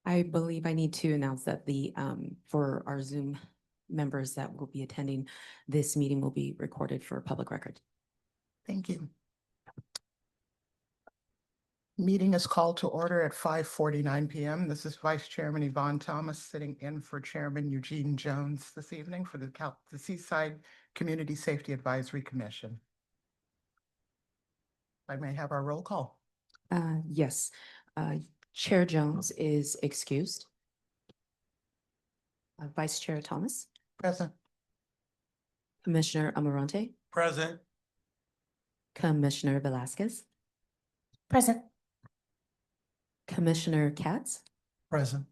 I believe I need to announce that for our Zoom members that will be attending, this meeting will be recorded for public record. Thank you. Meeting is called to order at 5:49 p.m. This is Vice Chairman Yvonne Thomas sitting in for Chairman Eugene Jones this evening for the Seaside Community Safety Advisory Commission. I may have our roll call. Yes, Chair Jones is excused. Vice Chair Thomas, Present. Commissioner Amarante, Present. Commissioner Velasquez, Present. Commissioner Katz, Present.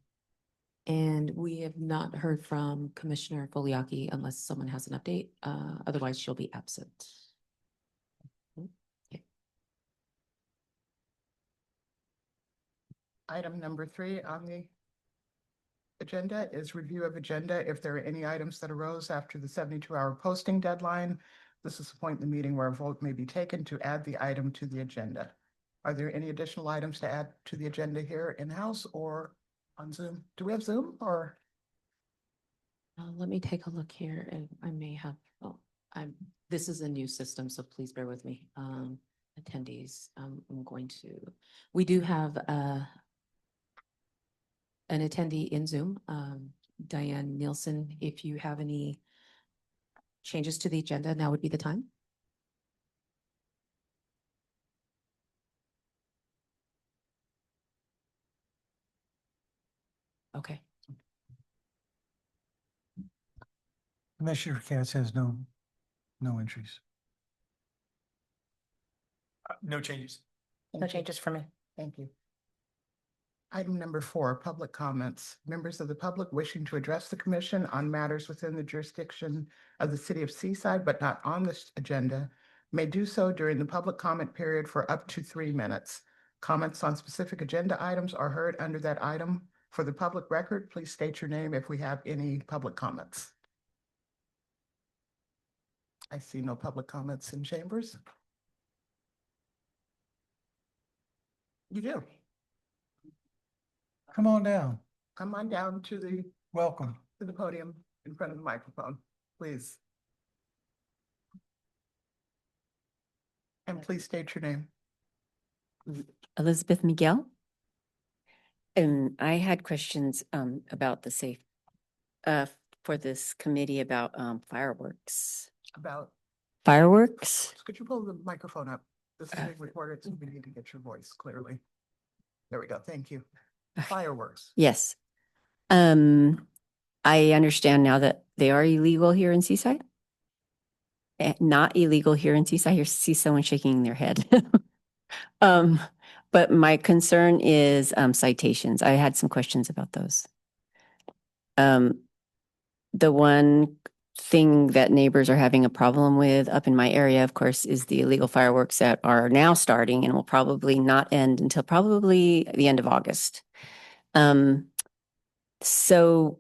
and we have not heard from Commissioner Foliaki unless someone has an update. Otherwise, she'll be absent. Item number 3 on the agenda is review of agenda. If there are any items that arose after the 72-hour posting deadline, this is the point in the meeting where a vote may be taken to add the item to the agenda. Are there any additional items to add to the agenda here in-house or on Zoom? Do we have Zoom or? Let me take a look here and I may have, this is a new system, so please bear with me. Attendees, we do have an attendee in Zoom, Diane Nielsen. If you have any changes to the agenda, now would be the time. Okay. Commissioner Katz has no entries. No changes. No changes for me. Thank you. Item number 4, public comments. Members of the public wishing to address the commission on matters within the jurisdiction of the city of Seaside, but not on this agenda, may do so during the public comment period for up to 3 minutes. Comments on specific agenda items are heard under that item. For the public record, please state your name if we have any public comments. I see no public comments in chambers. You do. Come on down. Come on down to Welcome. the podium in front of the microphone, please. And please state your name. Elizabeth Miguel. And I had questions about the safe for this committee about fireworks. About, Fireworks? could you pull the microphone up? This is being recorded, so we need to get your voice clearly. There we go. Thank you. Fireworks. Yes. I understand now that they are illegal here in Seaside. Not illegal here in Seaside. I see someone shaking their head. But my concern is citations. I had some questions about those. The one thing that neighbors are having a problem with up in my area, of course, is the illegal fireworks that are now starting and will probably not end until probably the end of August. So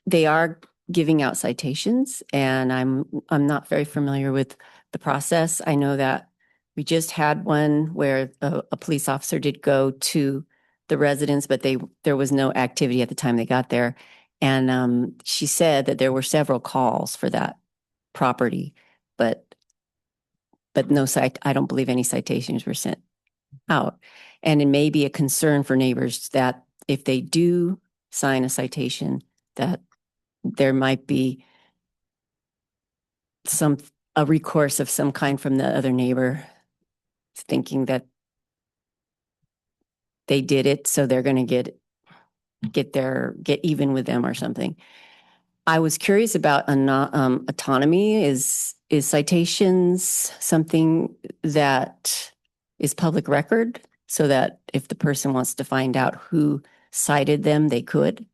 they are giving out citations, and I'm not very familiar with the process. I know that we just had one where a police officer did go to the residence, but there was no activity at the time they got there. And she said that there were several calls for that property, but I don't believe any citations were sent out. And it may be a concern for neighbors that if they do sign a citation, that there might be a recourse of some kind from the other neighbor, thinking that they did it, so they're going to get even with them or something. I was curious about autonomy. Is citations something that is public record, so that if the person wants to find out who cited them, they could?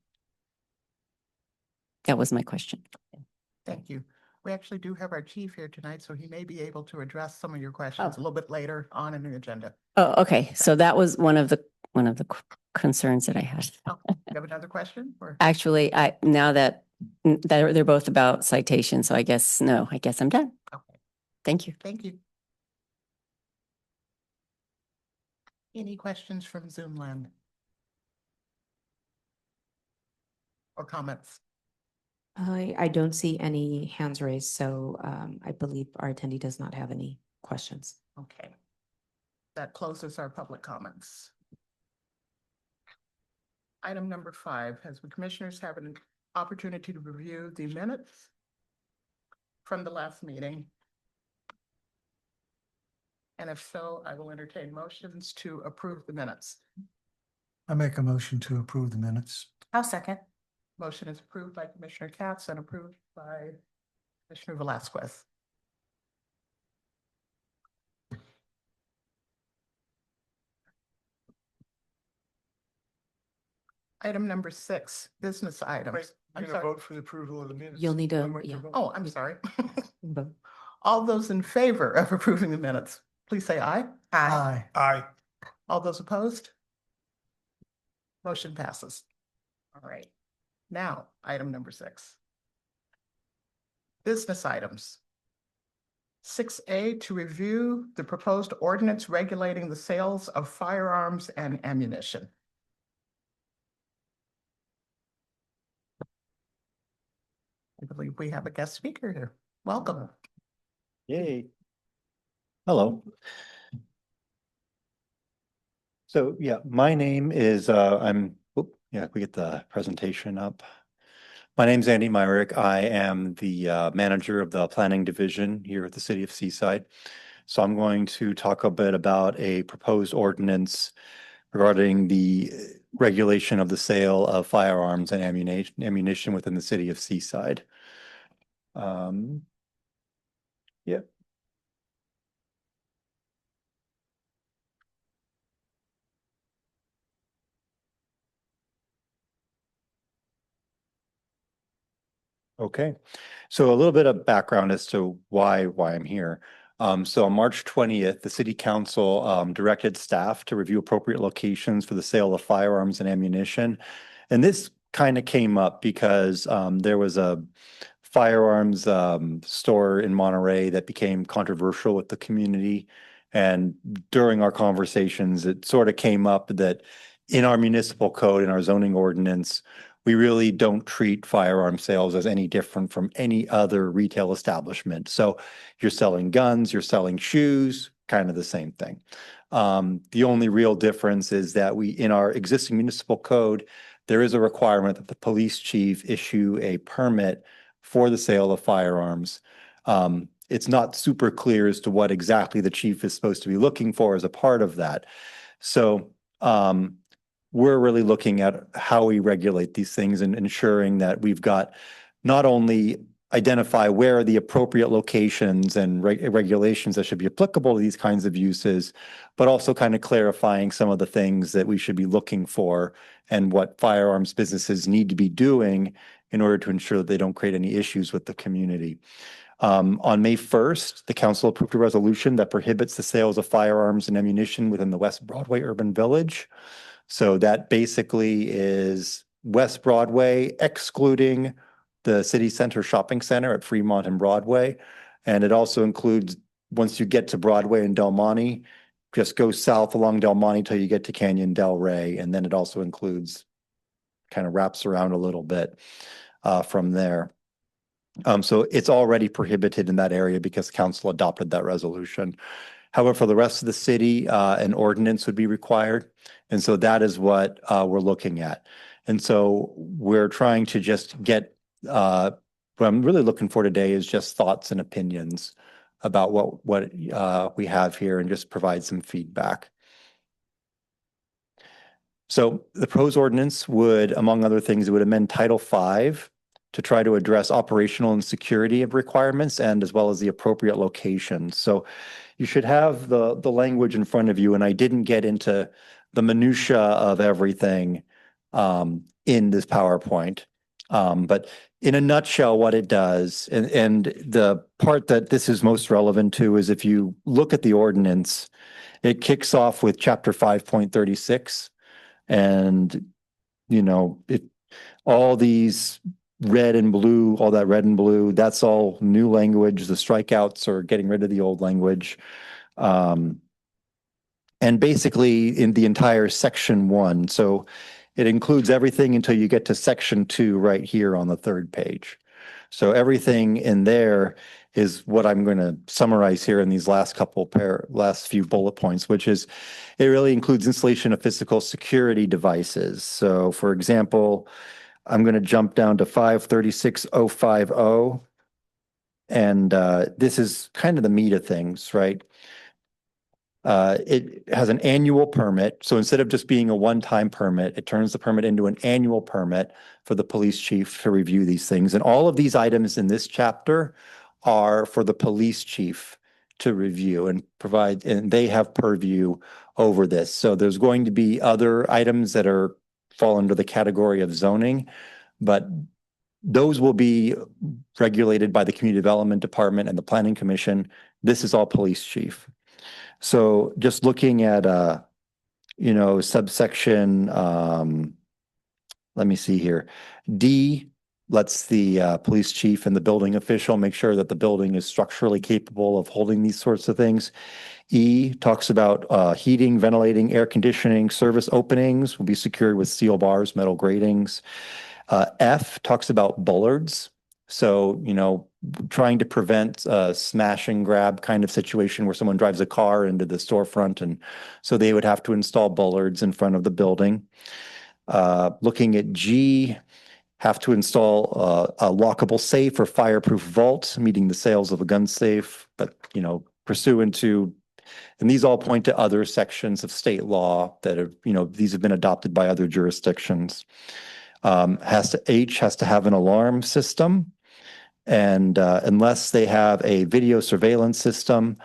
That was my question. Thank you. We actually do have our chief here tonight, so he may be able to address some of your questions a little bit later on in the agenda. Oh, okay. So that was one of the concerns that I had. Oh, you have another question? Or? Actually, now that they're both about citations, so I guess I'm done. Okay. Thank you. Thank you. Any questions from Zoom land? or comments? I don't see any hands raised, so I believe our attendee does not have any questions. Okay. That closes our public comments. Item number 5, has the commissioners have an opportunity to review the minutes from the last meeting? And if so, I will entertain motions to approve the minutes. I make a motion to approve the minutes. I'll second. Motion is approved by Commissioner Katz and approved by Commissioner Velasquez. Item number 6, business items. I'm sorry. vote for the approval of the minutes. You'll need to- I'm waiting to yeah. vote. Oh, I'm sorry. Vote. All those in favor of approving the minutes, please say aye. Aye. Aye. All those opposed? Motion passes. All right. Now, item number 6. Business items. 6A, to review the proposed ordinance regulating the sales of firearms and ammunition. I believe we have a guest speaker here. Welcome. Yay. Hello. So yeah, my name is, we get the presentation up. My name's Andy Myrick. I am the manager of the planning division here at the city of Seaside. So I'm going to talk a bit about a proposed ordinance regarding the regulation of the sale of firearms and ammunition within the city of Seaside. Yeah. Okay, so a little bit of background as to why I'm here. So on March 20th, the city council directed staff to review appropriate locations for the sale of firearms and ammunition. And this kind of came up because there was a firearms store in Monterey that became controversial with the community. And during our conversations, it sort of came up that in our municipal code, in our zoning ordinance, we really don't treat firearm sales as any different from any other retail establishment. So you're selling guns, you're selling shoes, kind of the same thing. The only real difference is that in our existing municipal code, there is a requirement that the police chief issue a permit for the sale of firearms. It's not super clear as to what exactly the chief is supposed to be looking for as a part of that. So we're really looking at how we regulate these things and ensuring that we've got not only identify where are the appropriate locations and regulations that should be applicable to these kinds of uses, but also kind of clarifying some of the things that we should be looking for and what firearms businesses need to be doing in order to ensure that they don't create any issues with the community. On May 1st, the council approved a resolution that prohibits the sales of firearms and ammunition within the West Broadway Urban Village. So that basically is West Broadway excluding the city center shopping center at Fremont and Broadway. And it also includes, once you get to Broadway and Del Monte, just go south along Del Monte till you get to Canyon Del Rey. And then it also includes, kind of wraps around a little bit from there. So it's already prohibited in that area because council adopted that resolution. However, for the rest of the city, an ordinance would be required. And so that is what we're looking at. And so we're trying to just get, what I'm really looking for today is just thoughts and opinions about what we have here and just provide some feedback. So the proposed ordinance would, among other things, it would amend Title V to try to address operational and security requirements and as well as the appropriate locations. So you should have the language in front of you, and I didn't get into the minutia of everything in this PowerPoint. But in a nutshell, what it does, and the part that this is most relevant to is if you look at the ordinance, it kicks off with Chapter 5.36. And, all these red and blue, all that red and blue, that's all new language. The strikeouts are getting rid of the old language. And basically in the entire section 1. So It includes everything until you get to section 2 right here on the third page. So everything in there is what I'm going to summarize here in these last few bullet points, which is it really includes installation of physical security devices. So for example, I'm going to jump down to 536050. And this is kind of the meat of things, right? It has an annual permit. So instead of just being a one-time permit, it turns the permit into an annual permit for the police chief to review these things. And all of these items in this chapter are for the police chief to review and provide, and they have purview over this. So there's going to be other items that fall under the category of zoning, but those will be regulated by the Community Development Department and the Planning Commission. This is all police chief. So just looking at, subsection, let me see here. D lets the police chief and the building official make sure that the building is structurally capable of holding these sorts of things. E talks about heating, ventilating, air conditioning, service openings will be secured with steel bars, metal gratings. F talks about bullards. So, trying to prevent a smash and grab kind of situation where someone drives a car into the storefront. And so they would have to install bullards in front of the building. Looking at G, have to install a lockable safe or fireproof vault, meeting the sales of a gun safe, but, pursuant to, and these all point to other sections of state law that are, these have been adopted by other jurisdictions. H has to have an alarm system. And unless they have a video surveillance system,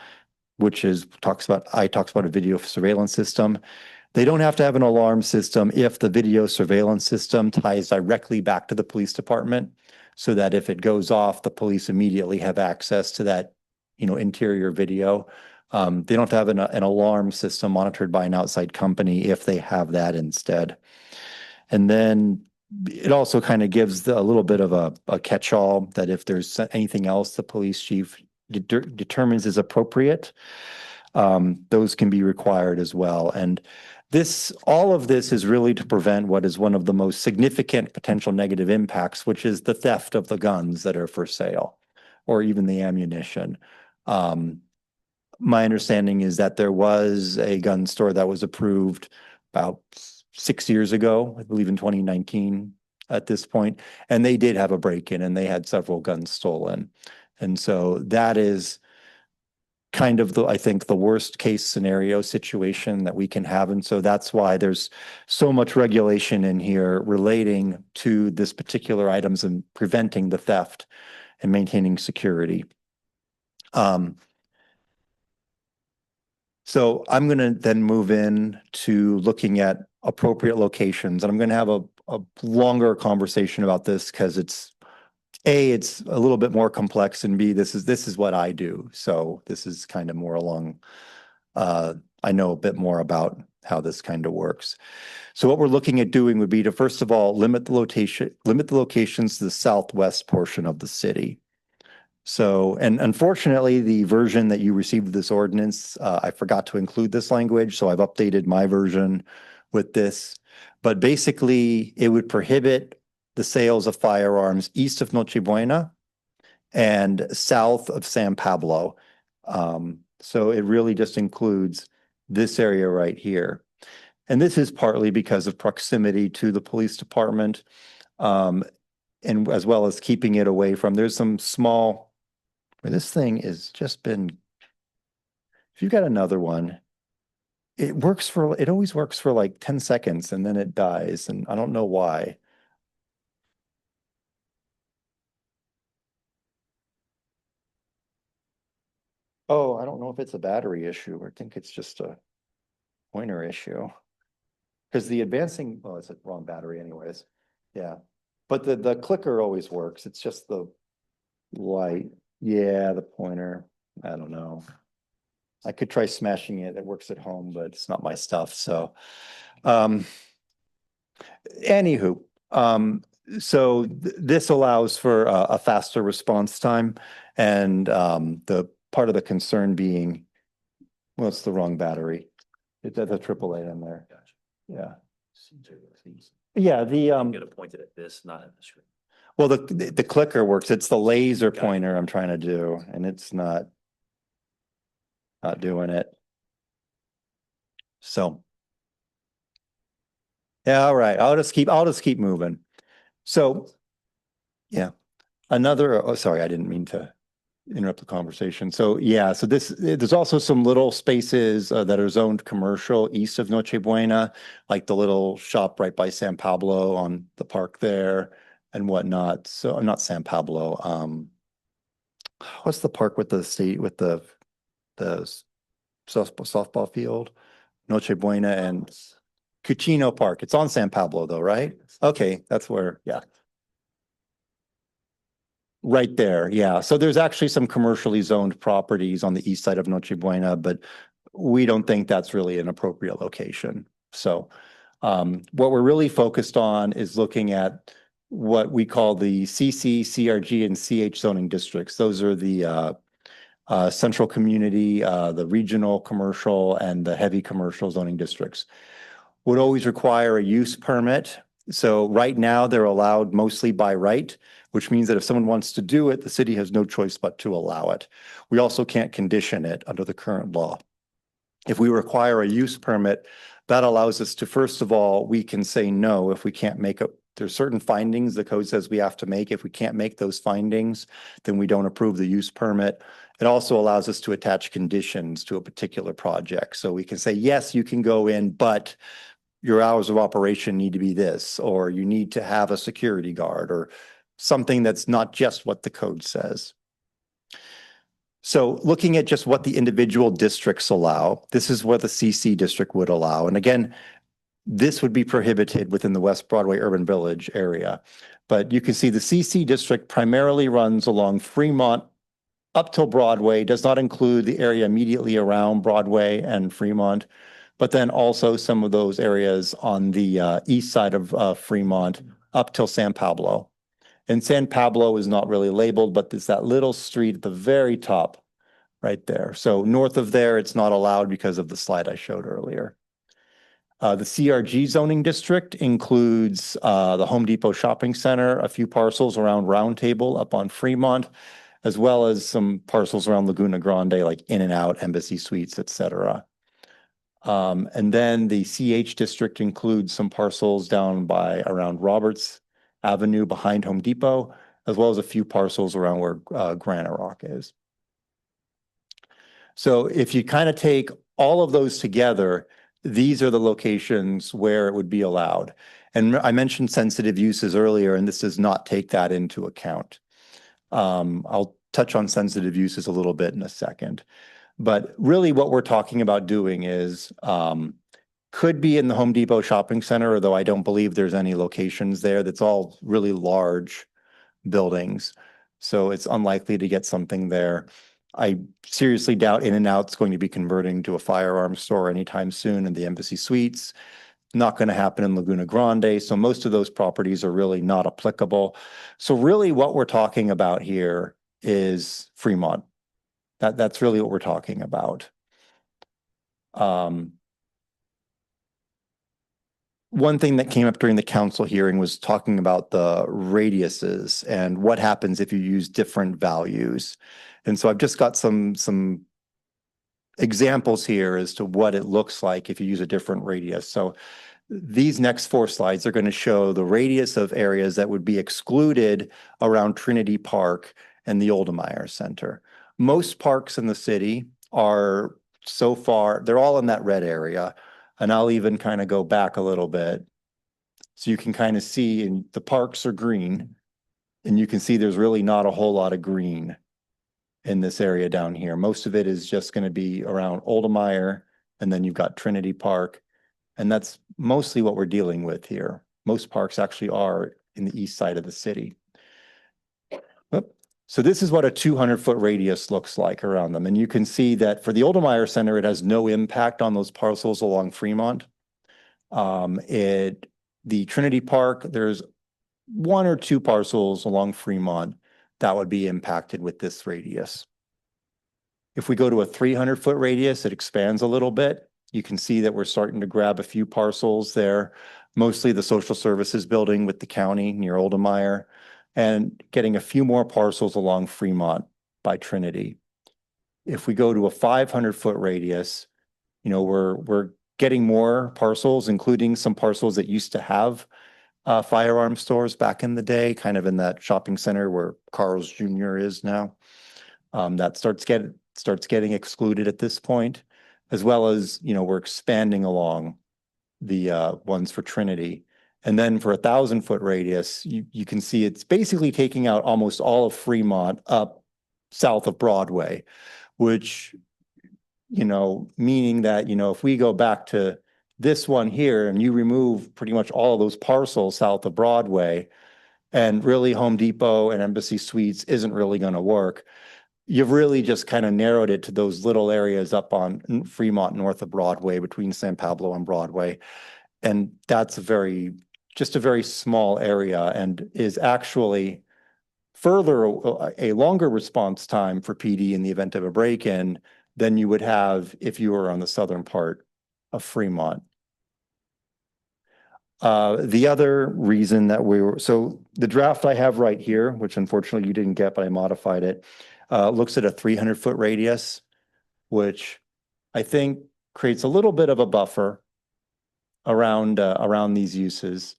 which talks about a video surveillance system, they don't have to have an alarm system if the video surveillance system ties directly back to the police department, so that if it goes off, the police immediately have access to that, interior video. They don't have to have an alarm system monitored by an outside company if they have that instead. And then it also kind of gives a little bit of a catch-all that if there's anything else the police chief determines is appropriate, those can be required as well. And all of this is really to prevent what is one of the most significant potential negative impacts, which is the theft of the guns that are for sale, or even the ammunition. My understanding is that there was a gun store that was approved about 6 years ago, I believe in 2019 at this point, and they did have a break-in and they had several guns stolen. And so that is kind of I think the worst case scenario situation that we can have. And so that's why there's so much regulation in here relating to this particular items and preventing the theft and maintaining security. So I'm going to then move in to looking at appropriate locations. And I'm going to have a longer conversation about this because it's a little bit more complex, and B, this is what I do. So this is kind of more along, I know a bit more about how this kind of works. So what we're looking at doing would be to, first of all, limit the locations to the southwest portion of the city. So, and unfortunately, the version that you received of this ordinance, I forgot to include this language, so I've updated my version with this. But basically, it would prohibit the sales of firearms east of Noche Buena and south of San Pablo. So it really just includes this area right here. And this is partly because of proximity to the police department, and as well as keeping it away from, there's some small, where this thing has just been, if you've got another one, it always works for like 10 seconds and then it dies, and I don't know why. Oh, I don't know if it's a battery issue. I think it's just a pointer issue. Because the advancing, well, it's a wrong battery anyways. Yeah. But the clicker always works. It's just the light. Yeah, the pointer. I don't know. I could try smashing it. It works at home, but it's not my stuff. So, anywho, so this allows for a faster response time, and the part of the concern being, well, it's the wrong battery. It has a AAA in there. Yeah. Yeah, Get appointed at this, not at the screen. well, the clicker works. It's the laser pointer I'm trying to do, and it's not doing it. So. Yeah, all right. I'll just keep moving. So, yeah, oh, sorry, I didn't mean to interrupt the conversation. So, yeah, so there's also some little spaces that are zoned commercial east of Noche Buena, like the little shop right by San Pablo on the park there and whatnot. So, not San Pablo. What's the park with the softball field? Noche Buena and Cucino Park. It's on San Pablo though, right? Okay, that's where, yeah. Right there, yeah. So there's actually some commercially zoned properties on the east side of Noche Buena, but we don't think that's really an appropriate location. So what we're really focused on is looking at what we call the CC, CRG, and CH zoning districts. Those are the central community, the regional commercial, and the heavy commercial zoning districts. Would always require a use permit. So right now they're allowed mostly by right, which means that if someone wants to do it, the city has no choice but to allow it. We also can't condition it under the current law. If we require a use permit, that allows us to, first of all, we can say no if we can't make a, there's certain findings the code says we have to make. If we can't make those findings, then we don't approve the use permit. It also allows us to attach conditions to a particular project. So we can say, yes, you can go in, but your hours of operation need to be this, or you need to have a security guard, or something that's not just what the code says. So looking at just what the individual districts allow, this is what the CC district would allow. And again, this would be prohibited within the West Broadway Urban Village area. But you can see the CC district primarily runs along Fremont up till Broadway, does not include the area immediately around Broadway and Fremont, but then also some of those areas on the east side of Fremont up till San Pablo. And San Pablo is not really labeled, but there's that little street at the very top right there. So north of there, it's not allowed because of the slide I showed earlier. The CRG zoning district includes the Home Depot Shopping Center, a few parcels around Round Table up on Fremont, as well as some parcels around Laguna Grande, like In-N-Out, Embassy Suites, et cetera. And then the CH district includes some parcels down by around Roberts Avenue behind Home Depot, as well as a few parcels around where Granite Rock is. So if you kind of take all of those together, these are the locations where it would be allowed. And I mentioned sensitive uses earlier, and this does not take that into account. I'll touch on sensitive uses a little bit in a second. But really what we're talking about doing is could be in the Home Depot Shopping Center, although I don't believe there's any locations there. That's all really large buildings. So it's unlikely to get something there. I seriously doubt In-N-Out's going to be converting to a firearms store anytime soon in the Embassy Suites. Not going to happen in Laguna Grande. So most of those properties are really not applicable. So really what we're talking about here is Fremont. That's really what we're talking about. One thing that came up during the council hearing was talking about the radiuses and what happens if you use different values. And so I've just got some examples here as to what it looks like if you use a different radius. So these next 4 slides are going to show the radius of areas that would be excluded around Trinity Park and the Oldemeyer Center. Most parks in the city are so far, they're all in that red area. And I'll even kind of go back a little bit. So you can kind of see, and the parks are green, and you can see there's really not a whole lot of green in this area down here. Most of it is just going to be around Oldemeyer, and then you've got Trinity Park. And that's mostly what we're dealing with here. Most parks actually are in the east side of the city. So this is what a 200-foot radius looks like around them. And you can see that for the Oldemeyer Center, it has no impact on those parcels along Fremont. The Trinity Park, there's 1 or 2 parcels along Fremont that would be impacted with this radius. If we go to a 300-foot radius, it expands a little bit. You can see that we're starting to grab a few parcels there, mostly the social services building with the county near Oldemeyer, and getting a few more parcels along Fremont by Trinity. If we go to a 500-foot radius, you know, we're getting more parcels, including some parcels that used to have firearm stores back in the day, kind of in that shopping center where Carl's Jr. is now. That starts getting excluded at this point, as well as, you know, we're expanding along the ones for Trinity. And then for a 1,000-foot radius, you can see it's basically taking out almost all of Fremont up south of Broadway, which, you know, meaning that, you know, if we go back to this one here and you remove pretty much all of those parcels south of Broadway, and really Home Depot and Embassy Suites isn't really going to work, you've really just kind of narrowed it to those little areas up on Fremont north of Broadway between San Pablo and Broadway. And that's just a very small area, and is actually further a longer response time for PD in the event of a break-in than you would have if you were on the southern part of Fremont. The other reason that so the draft I have right here, which unfortunately you didn't get, but I modified it, looks at a 300-foot radius, which I think creates a little bit of a buffer around these uses.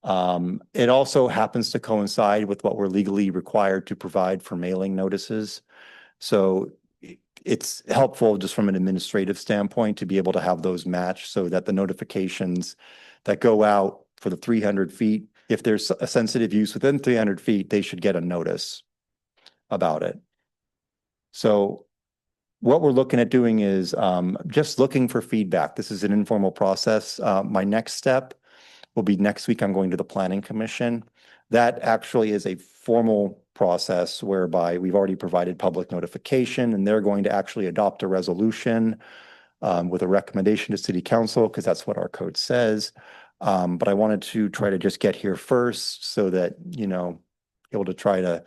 It also happens to coincide with what we're legally required to provide for mailing notices. So it's helpful just from an administrative standpoint to be able to have those match so that the notifications that go out for the 300 feet, if there's a sensitive use within 300 feet, they should get a notice about it. So what we're looking at doing is just looking for feedback. This is an informal process. My next step will be next week. I'm going to the Planning Commission. That actually is a formal process whereby we've already provided public notification, and they're going to actually adopt a resolution with a recommendation to City Council, because that's what our code says. But I wanted to try to just get here first so that, you know, able to try to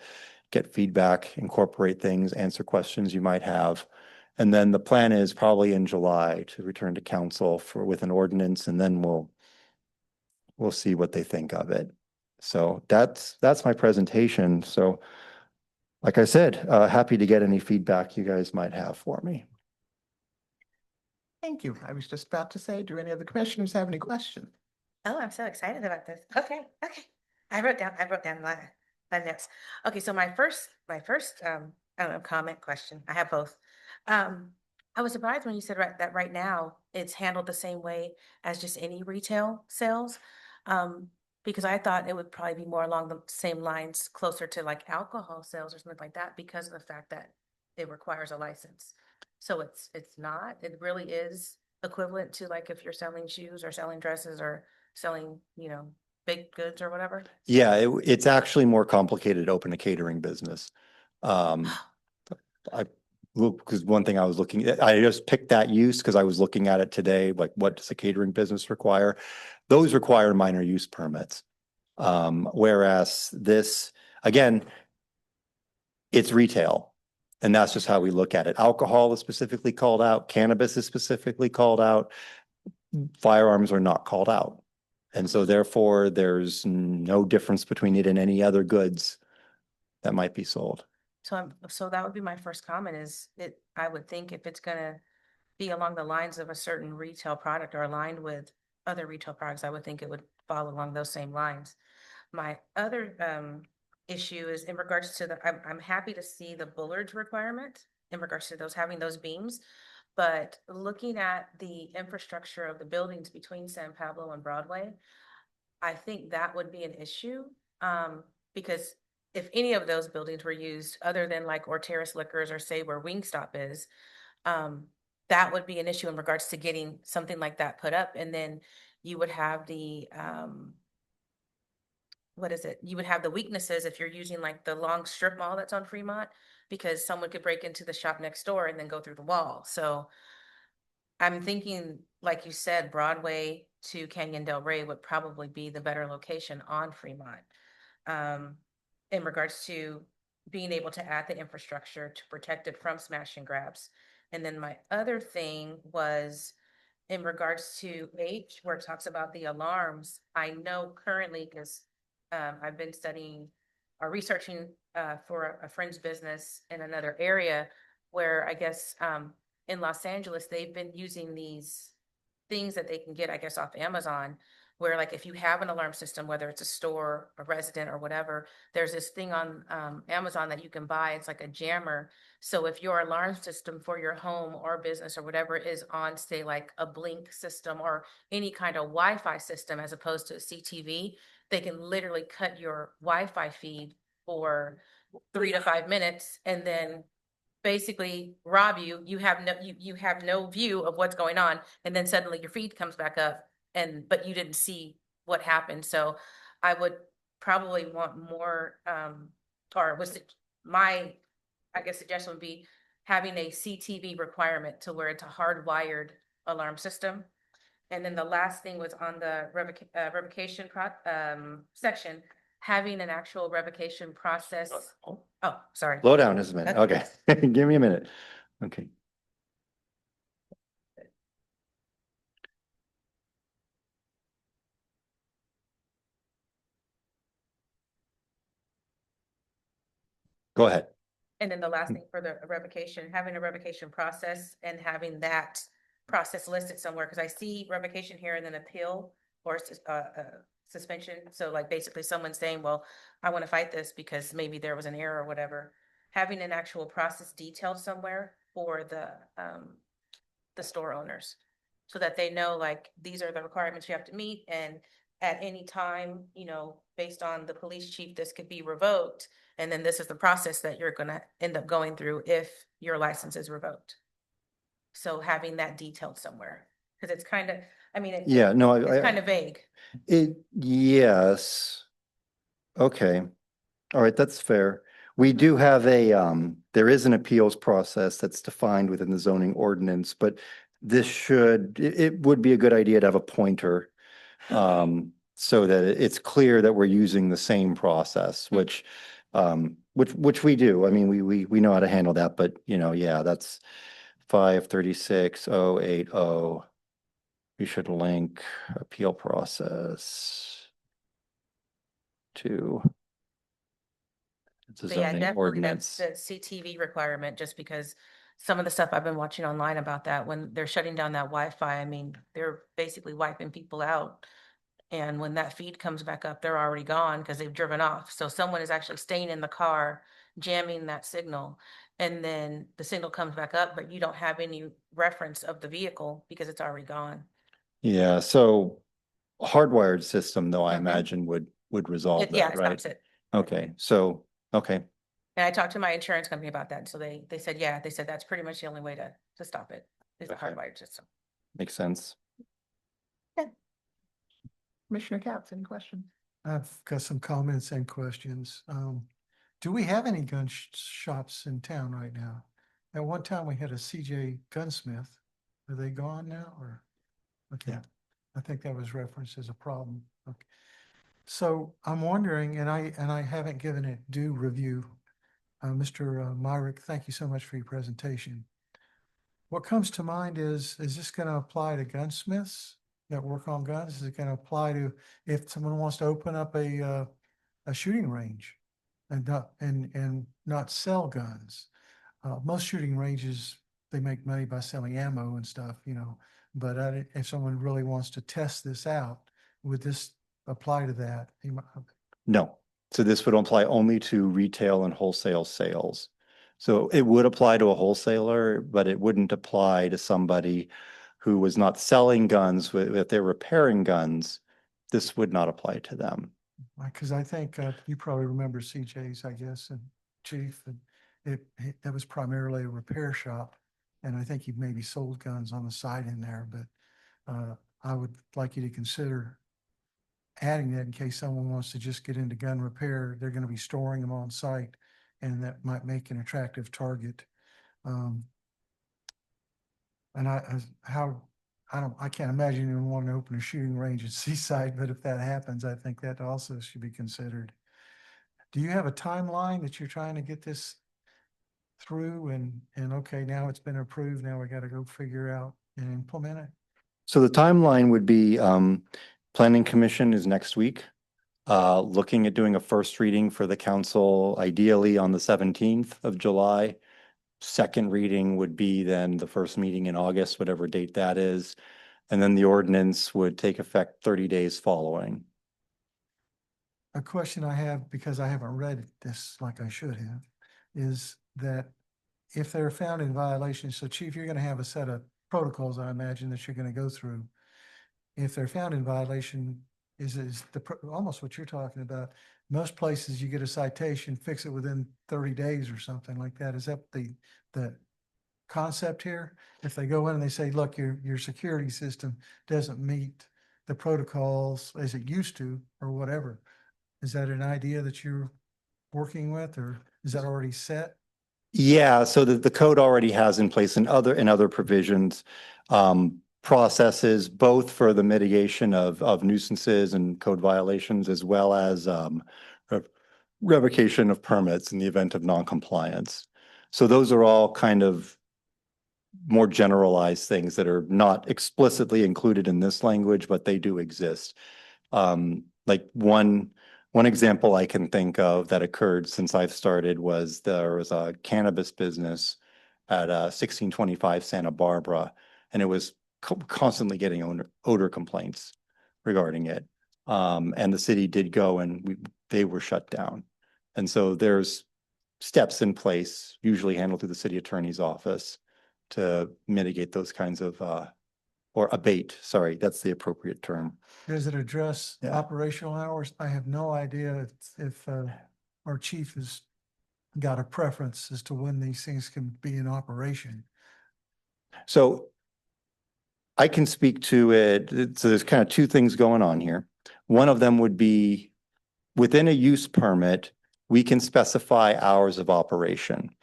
get feedback, incorporate things, answer questions you might have. And then the plan is probably in July to return to council with an ordinance, and then we'll see what they think of it. So that's my presentation. So like I said, happy to get any feedback you guys might have for me. Thank you. I was just about to say, do any of the commissioners have any questions? Oh, I'm so excited about this. Okay. I wrote down my notes. Okay, so my first I don't know, comment, question. I have both. I was surprised when you said that right now it's handled the same way as just any retail sales. Because I thought it would probably be more along the same lines, closer to like alcohol sales or something like that, because of the fact that it requires a license. So it's not, it really is equivalent to like if you're selling shoes or selling dresses or selling, you know, baked goods or whatever. Yeah, it's actually more complicated to open a catering business. Because one thing I was looking at, I just picked that use because I was looking at it today, like what does a catering business require? Those require minor use permits. Whereas this, again, it's retail. And that's just how we look at it. Alcohol is specifically called out. Cannabis is specifically called out. Firearms are not called out. And so therefore, there's no difference between it and any other goods that might be sold. So that would be my first comment is I would think if it's gonna be along the lines of a certain retail product or aligned with other retail products, I would think it would fall along those same lines. My other issue is in regards to I'm happy to see the Bullards requirement in regards to having those beams. But looking at the infrastructure of the buildings between San Pablo and Broadway, I think that would be an issue. Because if any of those buildings were used other than like Orteris Liquors or say where Wingstop is, that would be an issue in regards to getting something like that put up. And then you would have the, you would have the weaknesses if you're using like the long strip mall that's on Fremont, because someone could break into the shop next door and then go through the wall. So I'm thinking, like you said, Broadway to Canyon Del Rey would probably be the better location on Fremont. In regards to being able to add the infrastructure to protect it from smash and grabs. And then my other thing was in regards to H, where it talks about the alarms, I know currently, because I've been studying or researching for a friend's business in another area where I guess in Los Angeles, they've been using these things that they can get, I guess, off Amazon, where like if you have an alarm system, whether it's a store, a resident or whatever, there's this thing on Amazon that you can buy. It's like a jammer. So if your alarm system for your home or business or whatever is on, say, like a Blink system or any kind of Wi-Fi system as opposed to a CTV, they can literally cut your Wi-Fi feed for 3 to 5 minutes and then basically rob you. You have no view of what's going on, and then suddenly your feed comes back up, but you didn't see what happened. So I would probably want more, or was it my, I guess suggestion would be having a CTV requirement to where it's a hardwired alarm system. And then the last thing was on the revocation section, having an actual revocation process. Oh, sorry. Slow down just a minute. Okay, give me a minute. Okay. Go ahead. And then the last thing for the revocation, having a revocation process and having that process listed somewhere, because I see revocation here and then appeal or suspension. So like basically someone saying, well, I want to fight this because maybe there was an error or whatever. Having an actual process detailed somewhere for the store owners so that they know like these are the requirements you have to meet, and at any time, based on the police chief, this could be revoked. And then this is the process that you're gonna end up going through if your license is revoked. So having that detailed somewhere, because it's kind of, Yeah, no, it's kind of vague. yes. Okay. All right, that's fair. We do have there is an appeals process that's defined within the zoning ordinance, but it would be a good idea to have a pointer. So that it's clear that we're using the same process, which we do. I mean, we know how to handle that, but yeah, that's 536.080. We should link appeal process to the So yeah, zoning definitely that's ordinance. the CTV requirement, just because some of the stuff I've been watching online about that, when they're shutting down that Wi-Fi, they're basically wiping people out. And when that feed comes back up, they're already gone because they've driven off. So someone is actually staying in the car, jamming that signal. And then the signal comes back up, but you don't have any reference of the vehicle because it's already gone. Yeah, so hardwired system though, I Mhm. imagine would resolve Yeah, that, it right? stops it. Okay, so, okay, And I talked to my insurance company about that. So they said, yeah, they said that's pretty much the only way to stop it is the Okay. hardwired system. makes sense. Commissioner Katz, any questions? I've got some comments and questions. Do we have any gun shops in town right now? At one time, we had a CJ Gunsmith. Are they gone now or? Okay, Yeah. I think that was referenced as a problem. Okay. So I'm wondering, and I haven't given it due review. Mr. Myrick, thank you so much for your presentation. What comes to mind is this going to apply to gunsmiths that work on guns? Is it going to apply to if someone wants to open up a shooting range and not sell guns? Most shooting ranges, they make money by selling ammo and stuff, but if someone really wants to test this out, would this apply to that? No, so this would apply only to retail and wholesale sales. So it would apply to a wholesaler, but it wouldn't apply to somebody who was not selling guns. If they're repairing guns, this would not apply to them. Because I think you probably remember CJ's, I guess, and Chief, and that was primarily a repair shop. And I think he maybe sold guns on the side in there, but I would like you to consider adding that in case someone wants to just get into gun repair. They're going to be storing them on site, and that might make an attractive target. And I can't imagine anyone wanting to open a shooting range at Seaside, but if that happens, I think that also should be considered. Do you have a timeline that you're trying to get this through and okay, now it's been approved, now we got to go figure out and implement it? So the timeline would be, Planning Commission is next week. Looking at doing a first reading for the council, ideally on the 17th of July. Second reading would be then the first meeting in August, whatever date that is. And then the ordinance would take effect 30 days following. A question I have, because I haven't read this like I should have, is that if they're found in violation, so Chief, you're gonna have a set of protocols, I imagine, that you're gonna go through. If they're found in violation, almost what you're talking about, most places you get a citation, fix it within 30 days or something like that. Is that the concept here? If they go in and they say, look, your security system doesn't meet the protocols as it used to, or whatever, is that an idea that you're working with, or is that already set? Yeah, so the code already has in place in other provisions, processes both for the mitigation of nuisances and code violations, as well as revocation of permits in the event of noncompliance. So those are all kind of more generalized things that are not explicitly included in this language, but they do exist. Like one example I can think of that occurred since I've started was there was a cannabis business at 1625 Santa Barbara, and it was constantly getting odor complaints regarding it. And the city did go and they were shut down. And so there's steps in place, usually handled through the city attorney's office, to mitigate those kinds of or abate, sorry, that's the appropriate term. Does it address Yeah. operational hours? I have no idea if our chief has got a preference as to when these things can be in operation. So I can speak to it. So there's kind of two things going on here. One of them would be within a use permit, we can specify hours of operation.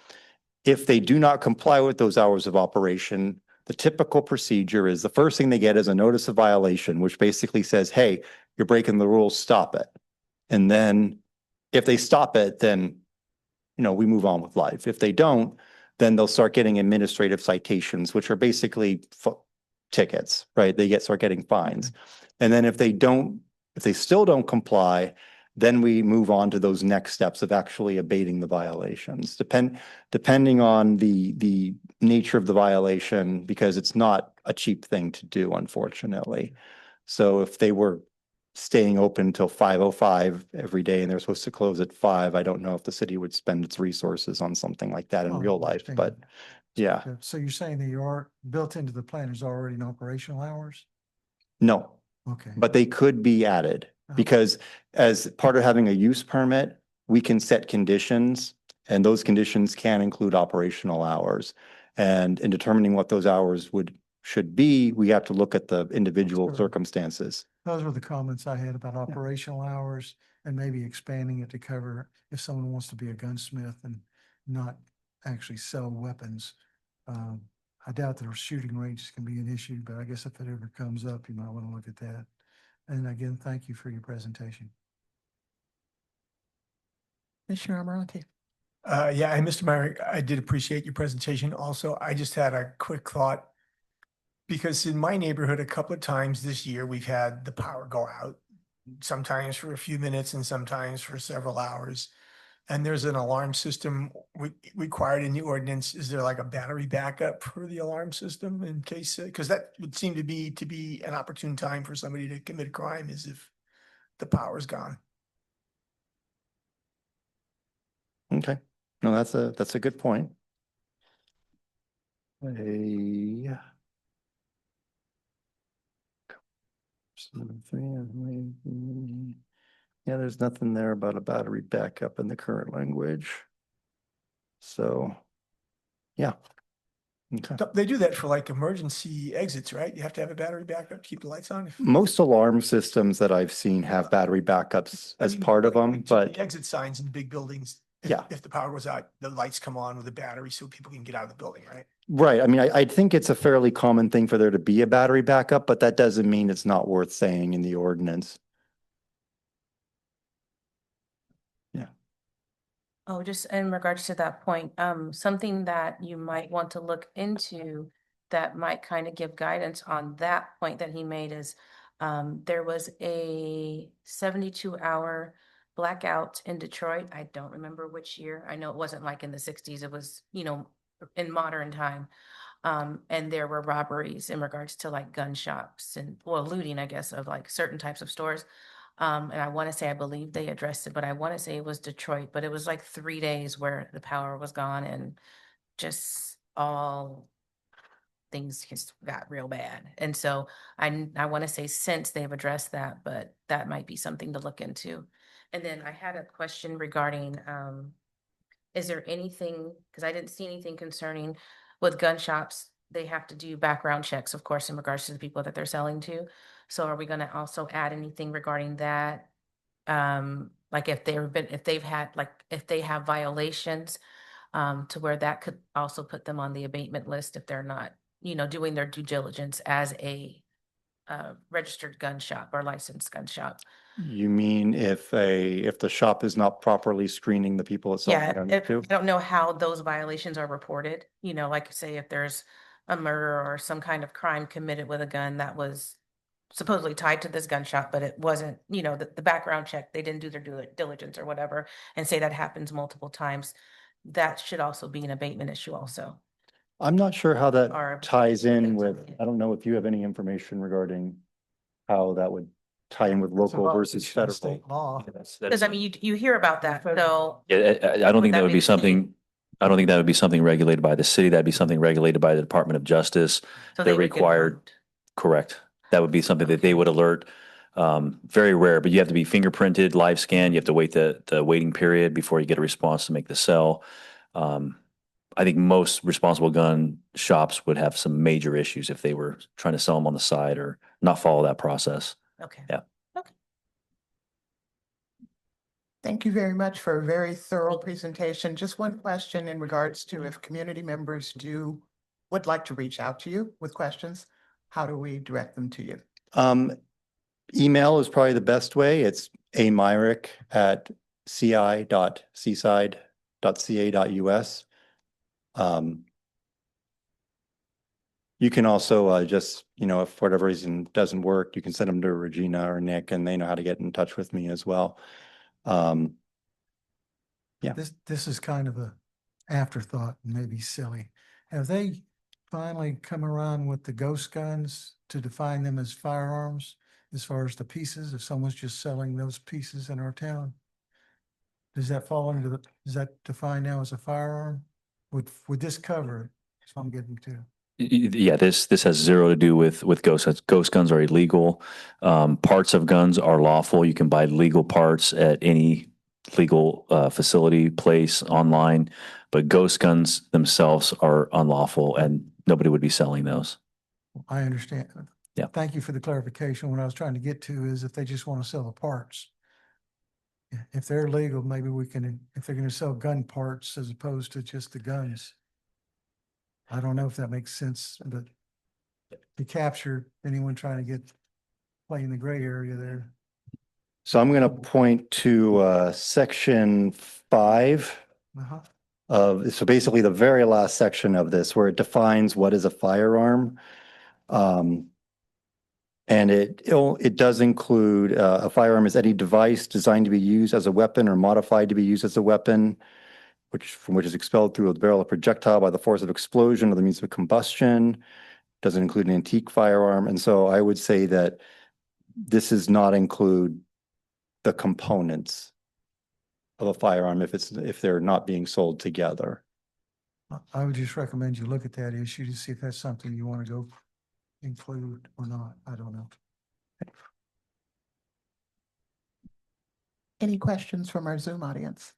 If they do not comply with those hours of operation, the typical procedure is the first thing they get is a notice of violation, which basically says, hey, you're breaking the rules, stop it. And then if they stop it, then, we move on with life. If they don't, then they'll start getting administrative citations, which are basically tickets, right? They start getting fines. And then if they still don't comply, then we move on to those next steps of actually abating the violations. Depending on the nature of the violation, because it's not a cheap thing to do, unfortunately. So if they were staying open until 5:05 every day and they're supposed to close at 5, I don't know if the city would spend its resources on something like that in Oh, real life, but understand. yeah, So you're saying that you are built into the plan is already in operational hours? no. Okay. But they could be added because as part of having a use permit, we can set conditions and those conditions can include operational hours. And in determining what those hours should be, we have to look at the individual Sure. circumstances. Those were the comments I had about operational hours and maybe expanding it to cover if someone wants to be a gunsmith and not actually sell weapons. I doubt that shooting ranges can be an issue, but I guess if it ever comes up, you might want to look at that. And again, thank you for your presentation. Commissioner Amarante. Yeah, and Mr. Myrick, I did appreciate your presentation also. I just had a quick thought. Because in my neighborhood, a couple of times this year, we've had the power go out, sometimes for a few minutes and sometimes for several hours. And there's an alarm system required in the ordinance. Is there like a battery backup for the alarm system in case, because that would seem to be an opportune time for somebody to commit a crime is if the power's gone. Okay, no, that's a good point. Yeah, there's nothing there about a battery backup in the current language. So, yeah. Okay. They do that for like emergency exits, right? You have to have a battery backup to keep the lights on. Most alarm systems that I've seen have battery backups I as mean, part of like, them, the but exit signs in big buildings. Yeah. If the power goes out, the lights come on with a battery so people can get out of the building, right? right. I mean, I think it's a fairly common thing for there to be a battery backup, but that doesn't mean it's not worth saying in the ordinance. Oh, just in regards to that point, something that you might want to look into that might kind of give guidance on that point that he made is there was a 72-hour blackout in Detroit. I don't remember which year. I know it wasn't like in the 60s. It was, in modern time. And there were robberies in regards to like gun shops and, well, looting, I guess, of like certain types of stores. And I want to say, I believe they addressed it, but I want to say it was Detroit, but it was like 3 days where the power was gone and just all things just got real bad. And so I want to say since they've addressed that, but that might be something to look into. And then I had a question regarding, is there anything, because I didn't see anything concerning with gun shops, they have to do background checks, of course, in regards to the people that they're selling to. So are we going to also add anything regarding that? Like if they've had, like, if they have violations, to where that could also put them on the abatement list if they're not, doing their due diligence as a registered gun shop or licensed gun shop. You mean if the shop is not properly screening the people it's selling Yeah, guns I to? don't know how those violations are reported, like say if there's a murder or some kind of crime committed with a gun that was supposedly tied to this gun shop, but it wasn't, the background check, they didn't do their due diligence or whatever, and say that happens multiple times. That should also be an abatement issue also. I'm not sure how Or- that ties in with, I don't know if you have any information regarding how that would tie in with It's a local versus violation of federal. State law. Because I mean, you hear about that, so. Yeah, I don't Would think that that would be be the same? something, I don't think that would be something regulated by the city. That'd be something regulated by the Department of Justice. so They're they would get required, warned. correct. That would be something that they would alert. Very rare, but you have to be fingerprinted, live scan. You have to wait the waiting period before you get a response to make the sell. I think most responsible gun shops would have some major issues if they were trying to sell them on the side or not follow that process. Okay. Yeah. Thank you very much for a very thorough presentation. Just one question in regards to if community members would like to reach out to you with questions, how do we direct them to you? Email is probably the best way. It's amyrick@ci.seaside.ca.us. You can also just, if for whatever reason doesn't work, you can send them to Regina or Nick and they know how to get in touch with me as well. Yeah. This is kind of a afterthought, and maybe silly. Have they finally come around with the ghost guns to define them as firearms as far as the pieces, if someone's just selling those pieces in our town? Does that fall into is that defined now as a firearm? Would this cover it? That's what I'm getting to. Yeah, this has zero to do with ghost guns. Ghost guns are illegal. Parts of guns are lawful. You can buy legal parts at any legal facility, place, online, but ghost guns themselves are unlawful and nobody would be selling those. I understand. Yeah. Thank you for the clarification. What I was trying to get to is if they just want to sell the parts. If they're legal, maybe we can, if they're going to sell gun parts as opposed to just the guns. I don't know if that makes sense, but to capture anyone trying to play in the gray area there. So I'm going to point to section 5 Uh-huh. so basically the very last section of this where it defines what is a firearm. And it does include a firearm is any device designed to be used as a weapon or modified to be used as a weapon, from which is expelled through a barrel of projectile by the force of explosion or the means of combustion. Doesn't include an antique firearm. And so I would say that this does not include the components of a firearm if they're not being sold together. I would just recommend you look at that issue to see if that's something you want to go include or not. I don't know. Any questions from our Zoom audience?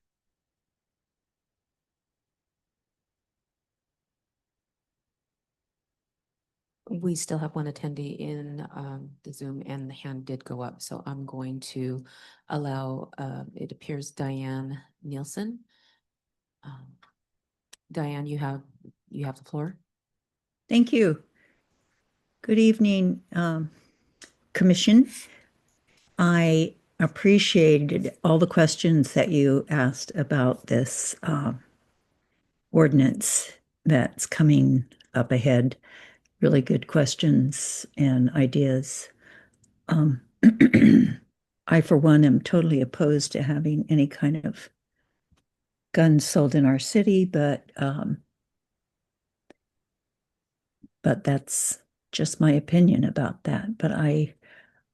We still have one attendee in the Zoom and the hand did go up, so I'm going to allow, it appears Diane Nielsen. Diane, you have the floor. Thank you. Good evening, Commission. I appreciated all the questions that you asked about this ordinance that's coming up ahead. really good questions and ideas. I, for one, am totally opposed to having any kind of guns sold in our city, but that's just my opinion about that. But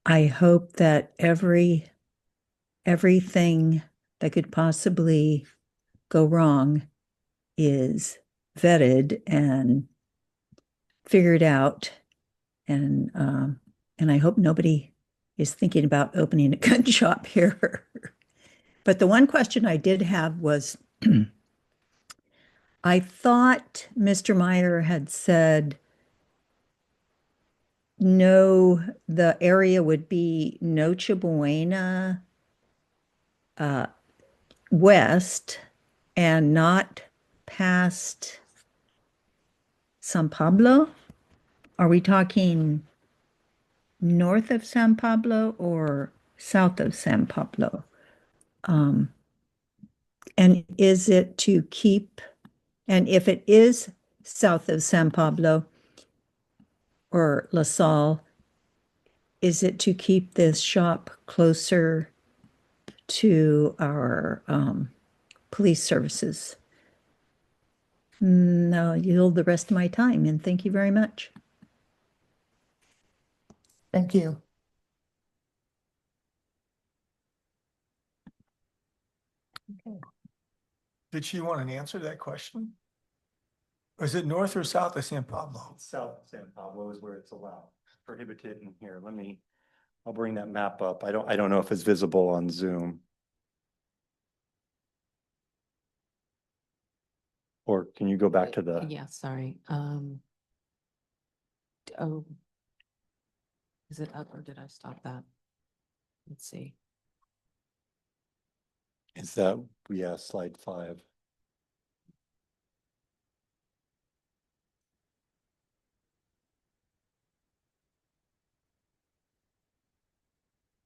I hope that everything that could possibly go wrong is vetted and figured out. And I hope nobody is thinking about opening a gun shop here. But the one question I did have was, I thought Mr. Meyer had said no, the area would be Noche Buena west and not past San Pablo? Are we talking north of San Pablo or south of San Pablo? And is it to keep, and if it is south of San Pablo or La Salle, is it to keep this shop closer to our police services? I'll yield the rest of my time, and thank you very much. Thank you. Did she want an answer to that question? Or is it north or south of San Pablo? South of San Pablo is where it's allowed, prohibited in here. I'll bring that map up. I don't know if it's visible on Zoom. Or can you go back to the? Yeah, sorry. Oh. Is it up or did I stop that? Let's see. Is that, yeah, slide 5.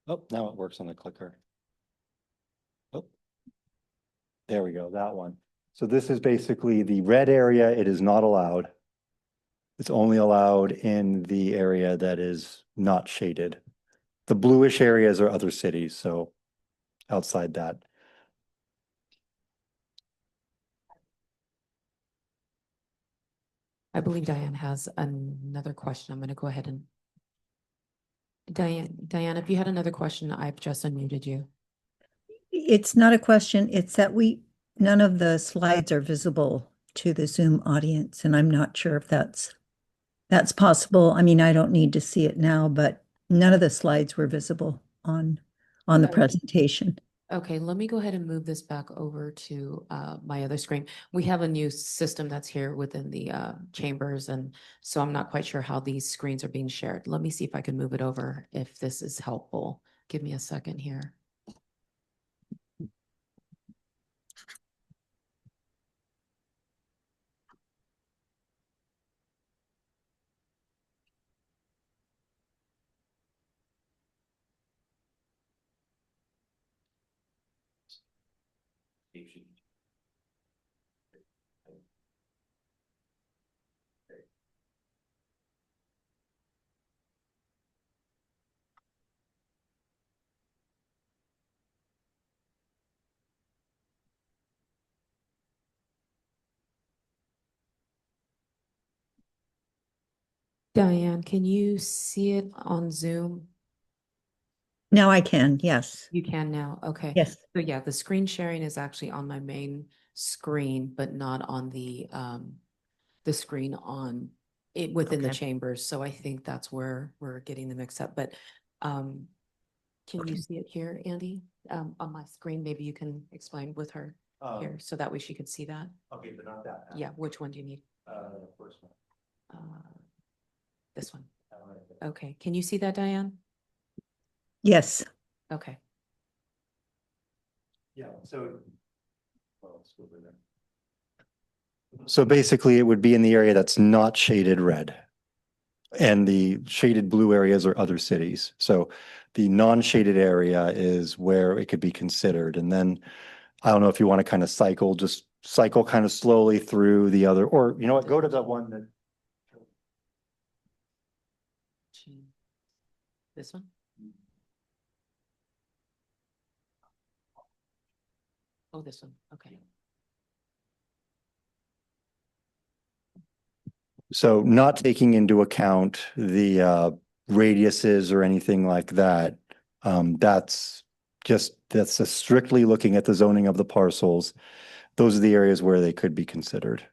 Oh, now it works on the clicker. Oh, there we go, that one. So this is basically the red area. It is not allowed. It's only allowed in the area that is not shaded. The bluish areas are other cities, so outside that. I believe Diane has another question. I'm going to go ahead and. Diane, if you had another question, I've just unmuted you. It's not a question, it's that none of the slides are visible to the Zoom audience, and I'm not sure if that's possible. I mean, I don't need to see it now, but none of the slides were visible on the Okay. presentation. Okay, let me go ahead and move this back over to my other screen. We have a new system that's here within the chambers, and so I'm not quite sure how these screens are being shared. Let me see if I can move it over if this is helpful. Give me a second here. Diane, can you see it on Zoom? Now I can, yes. You can now, okay. Yes. So yeah, the screen sharing is actually on my main screen, but not on the screen on it within the Okay. chambers. So I think that's where we're getting the mix up, but can you see it here, Andy? On my screen, maybe you can explain with her here, so that way she could see that. Okay, but not that. Yeah, which one do you need? The first one. This one. Okay, can you see that, Diane? Yes. Okay. Yeah, so. So basically it would be in the area that's not shaded red. And the shaded blue areas are other cities. So the non-shaded area is where it could be considered. And then I don't know if you want to kind of just cycle kind of slowly through the other, or you know what, go to the one that. This one? Oh, this one, okay. So not taking into account the radiuses or anything like that. That's strictly looking at the zoning of the parcels. Those are the areas where they could be considered.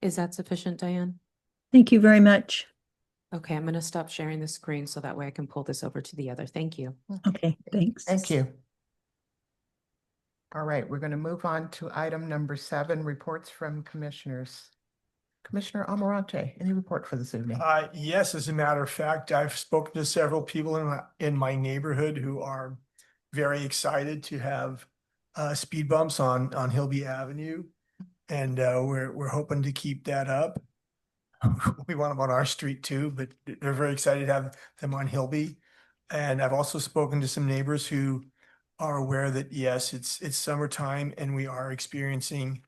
Is that sufficient, Diane? Thank you very much. Okay, I'm gonna stop sharing the screen so that way I can pull this over to the other. Thank you. Okay, thanks. Thank you. All right, we're going to move on to item number 7, reports from commissioners. Commissioner Amarante, any report for this evening? Yes, as a matter of fact, I've spoken to several people in my neighborhood who are very excited to have speed bumps on Hillby Avenue. And we're hoping to keep that up. We want them on our street too, but they're very excited to have them on Hillby. And I've also spoken to some neighbors who are aware that, yes, it's summertime and we are experiencing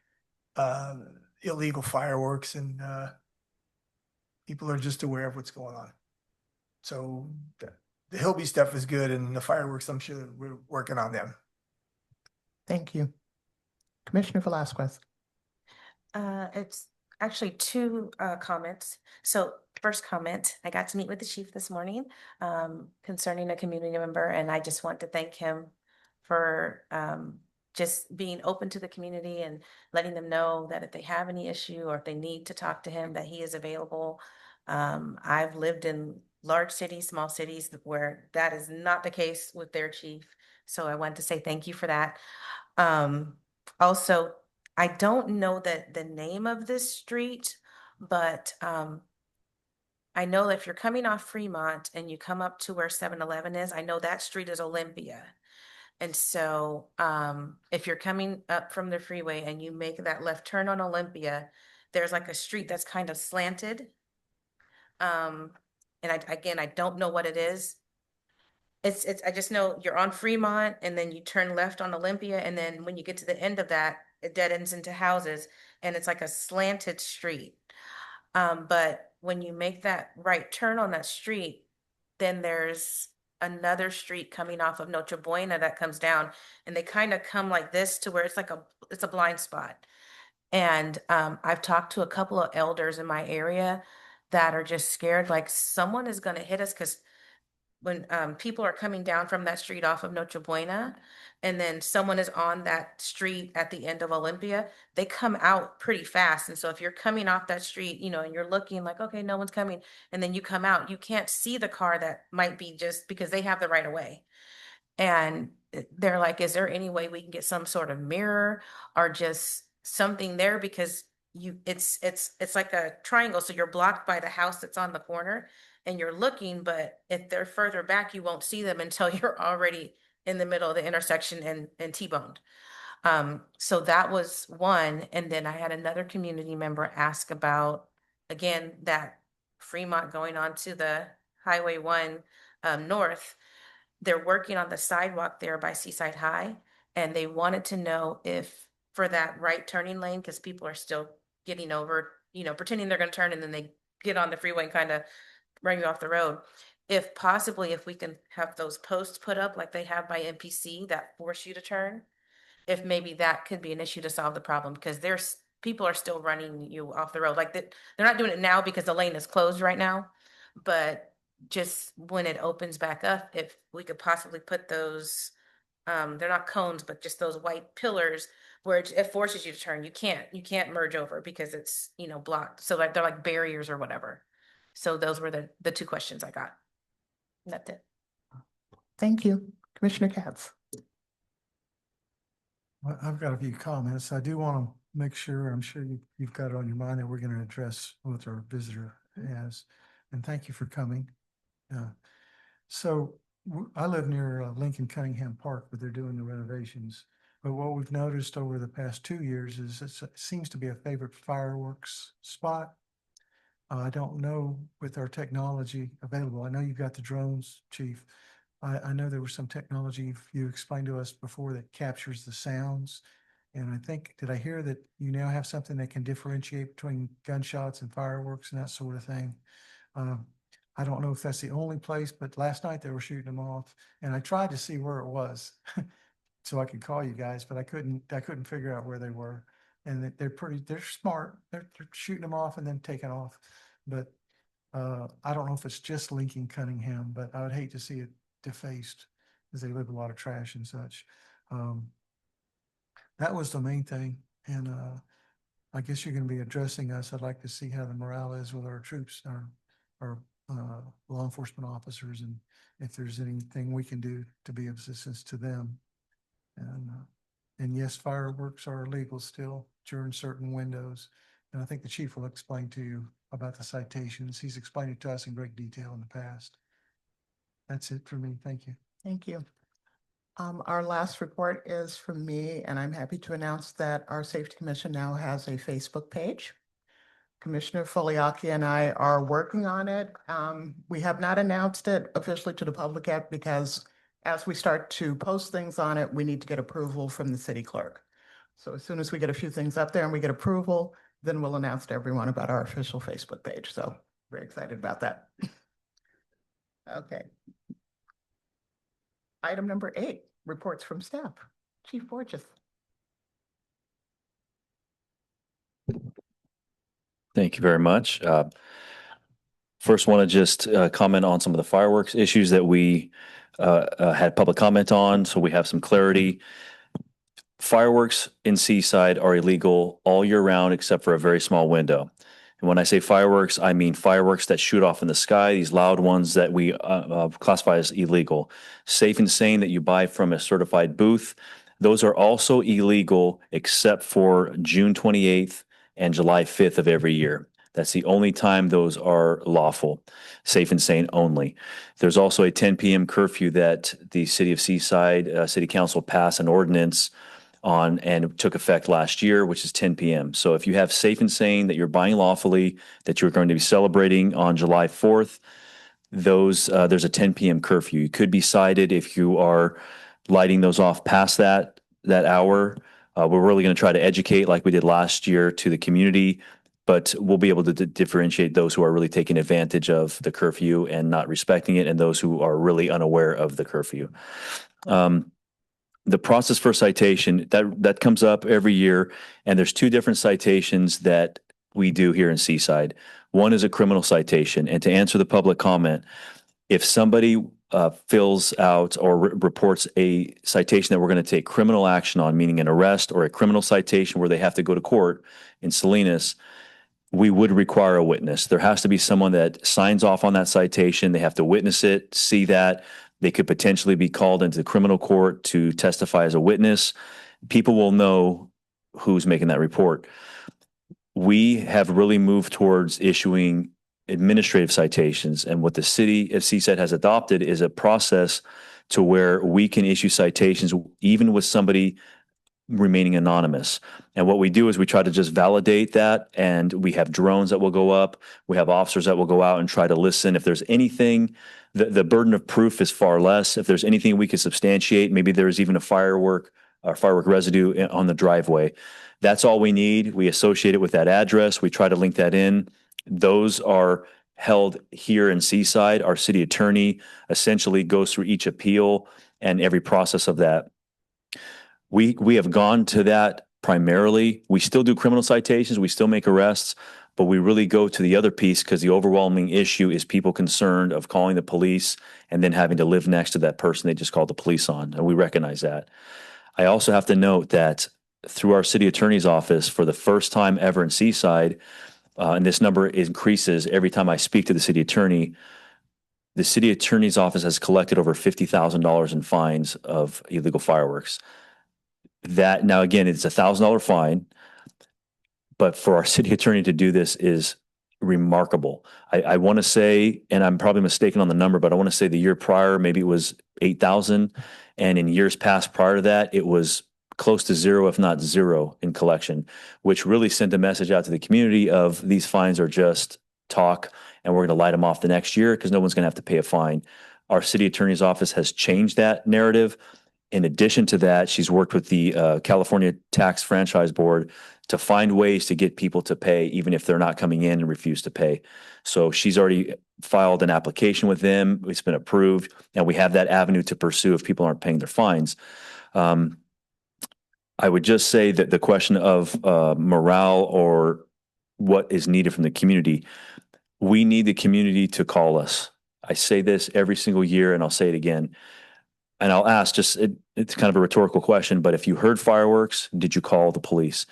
illegal fireworks, and people are just aware of what's going on. So the Hillby stuff is good, and the fireworks, I'm sure we're working on them. Thank you. Commissioner Velasquez. It's actually two comments. So first comment, I got to meet with the chief this morning concerning a community member, and I just want to thank him for just being open to the community and letting them know that if they have any issue or if they need to talk to him, that he is available. I've lived in large cities, small cities where that is not the case with their chief. So I want to say thank you for that. Also, I don't know the name of this street, but I know that if you're coming off Fremont and you come up to where 7-Eleven is, I know that street is Olympia. And so if you're coming up from the freeway and you make that left turn on Olympia, there's like a street that's kind of slanted. And I don't know what it is. I just know you're on Fremont and then you turn left on Olympia, and then when you get to the end of that, it dead ends into houses, and it's like a slanted street. But when you make that right turn on that street, then there's another street coming off of Noche Buena that comes down, and they kind of come like this to where it's a blind spot. And I've talked to a couple of elders in my area that are just scared, like someone is going to hit us, because when people are coming down from that street off of Noche Buena, and then someone is on that street at the end of Olympia, they come out pretty fast. And so if you're coming off that street, and you're looking like, okay, no one's coming, and then you come out, you can't see the car that might be, just because they have the right of way. And they're like, is there any way we can get some sort of mirror or just something there? Because it's like a triangle. So you're blocked by the house that's on the corner and you're looking, but if they're further back, you won't see them until you're already in the middle of the intersection and T-boned. So that was one. And then I had another community member ask about, again, that Fremont going on to the Highway 1 north. They're working on the sidewalk there by Seaside High, and they wanted to know if for that right turning lane, because people are still getting over, pretending they're going to turn, and then they get on the freeway and kind of run you off the road. If possibly, if we can have those posts put up like they have by MPC that force you to turn, if maybe that could be an issue to solve the problem, because people are still running you off the road. Like they're not doing it now because the lane is closed right now, but just when it opens back up, if we could possibly put those, they're not cones, but just those white pillars where it forces you to turn. You can't merge over because it's, blocked. So like they're like barriers or whatever. So those were the two questions I got. That's it. Thank you. Commissioner Katz. I've got a few comments. I do want to make sure, I'm sure you've got it on your mind, that we're going to address what our visitor has. And thank you for coming. So I live near Lincoln Cunningham Park, where they're doing the renovations. But what we've noticed over the past 2 years is it seems to be a favorite fireworks spot. I don't know with our technology available. I know you've got the drones, Chief. I know there was some technology you explained to us before that captures the sounds. And I think, did I hear that you now have something that can differentiate between gunshots and fireworks and that sort of thing? Um, I don't know if that's the only place, but last night they were shooting them off and I tried to see where it was so I could call you guys, but I couldn't figure out where they were. And they're smart. They're shooting them off and then taking off. But I don't know if it's just Lincoln Cunningham, but I would hate to see it defaced as they live a lot of trash and such. That was the main thing. And I guess you're going to be addressing us. I'd like to see how the morale is with our troops, our law enforcement officers, and if there's anything we can do to be of assistance to them. And yes, fireworks are illegal still during certain windows. And I think the chief will explain to you about the citations. He's explained it to us in great detail in the past. That's it for me. Thank you. Thank you. Our last report is from me, and I'm happy to announce that our Safety Commission now has a Facebook page. Commissioner Foliaki and I are working on it. We have not announced it officially to the public yet because as we start to post things on it, we need to get approval from the city clerk. So as soon as we get a few things up there and we get approval, then we'll announce to everyone about our official Facebook page. So very excited about that. Okay. Item number 8, reports from staff. Chief Borges. Thank you very much. First, want to just comment on some of the fireworks issues that we had public comment on, so we have some clarity. Fireworks in Seaside are illegal all year round except for a very small window. And when I say fireworks, I mean fireworks that shoot off in the sky, these loud ones that we classify as illegal. Safe and Sane that you buy from a certified booth, those are also illegal except for June 28th and July 5th of every year. That's the only time those are lawful, Safe and Sane only. There's also a 10 p.m. curfew that the City of Seaside City Council passed an ordinance on, and it took effect last year, which is 10 p.m. So if you have Safe and Sane that you're buying lawfully, that you're going to be celebrating on July 4th, there's a 10 p.m. curfew. You could be cited if you are lighting those off past that hour. We're really going to try to educate like we did last year to the community, but we'll be able to differentiate those who are really taking advantage of the curfew and not respecting it, and those who are really unaware of the curfew. The process for citation, that comes up every year, and there's 2 different citations that we do here in Seaside. One is a criminal citation, and to answer the public comment, if somebody fills out or reports a citation that we're going to take criminal action on, meaning an arrest or a criminal citation where they have to go to court in Salinas, we would require a witness. There has to be someone that signs off on that citation. They have to witness it, see that. They could potentially be called into the criminal court to testify as a witness. People will know who's making that report. We have really moved towards issuing administrative citations, and what the City of Seaside has adopted is a process to where we can issue citations even with somebody remaining anonymous. And what we do is we try to just validate that, and we have drones that will go up. We have officers that will go out and try to listen. If there's anything, the burden of proof is far less. If there's anything we can substantiate, maybe there's even a firework residue on the driveway. That's all we need. We associate it with that address. We try to link that in. Those are held here in Seaside. Our city attorney essentially goes through each appeal and every process of that. We have gone to that primarily. We still do criminal citations. We still make arrests, but we really go to the other piece because the overwhelming issue is people concerned of calling the police and then having to live next to that person they just called the police on. And we recognize that. I also have to note that through our city attorney's office, for the first time ever in Seaside, and this number increases every time I speak to the city attorney, the city attorney's office has collected over $50,000 in fines of illegal fireworks. That, now again, it's a $1,000 fine, but for our city attorney to do this is remarkable. I want to say, and I'm probably mistaken on the number, but I want to say the year prior, maybe it was 8,000. And in years past prior to that, it was close to 0, if not 0 in collection, which really sent a message out to the community of these fines are just talk, and we're going to light them off the next year because no one's going to have to pay a fine. Our city attorney's office has changed that narrative. In addition to that, she's worked with the California Tax Franchise Board to find ways to get people to pay, even if they're not coming in and refuse to pay. So she's already filed an application with them. It's been approved, and we have that avenue to pursue if people aren't paying their fines. I would just say that the question of morale or what is needed from the community, we need the community to call us. I say this every single year, and I'll say it again. And I'll ask, it's kind of a rhetorical question, but if you heard fireworks, did you call the police?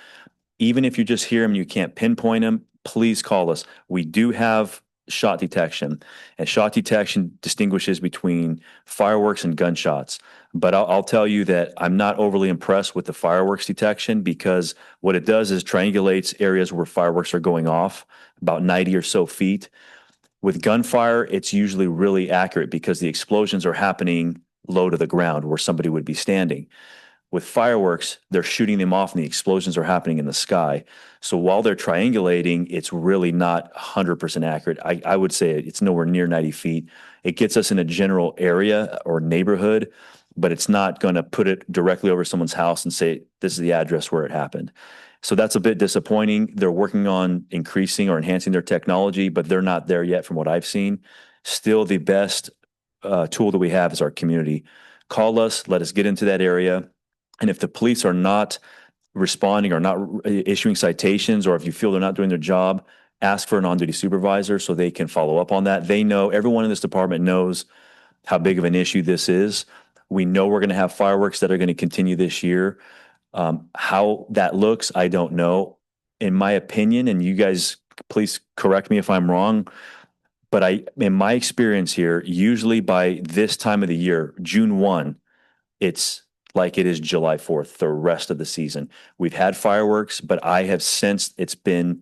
Even if you just hear them and you can't pinpoint them, please call us. We do have shot detection, and shot detection distinguishes between fireworks and gunshots. But I'll tell you that I'm not overly impressed with the fireworks detection, because what it does is triangulates areas where fireworks are going off about 90 or so feet. With gunfire, it's usually really accurate because the explosions are happening low to the ground where somebody would be standing. With fireworks, they're shooting them off and the explosions are happening in the sky. So while they're triangulating, it's really not 100% accurate. I would say it's nowhere near 90 feet. It gets us in a general area or neighborhood, but it's not going to put it directly over someone's house and say, this is the address where it happened. So that's a bit disappointing. They're working on increasing or enhancing their technology, but they're not there yet from what I've seen. Still, the best tool that we have is our community. Call us, let us get into that area. And if the police are not responding or not issuing citations, or if you feel they're not doing their job, ask for an on-duty supervisor so they can follow up on that. They know, everyone in this department knows how big of an issue this is. We know we're going to have fireworks that are going to continue this year. How that looks, I don't know. In my opinion, and you guys please correct me if I'm wrong, but in my experience here, usually by this time of the year, June 1, it's like it is July 4th, the rest of the season. We've had fireworks, but I have sensed it's been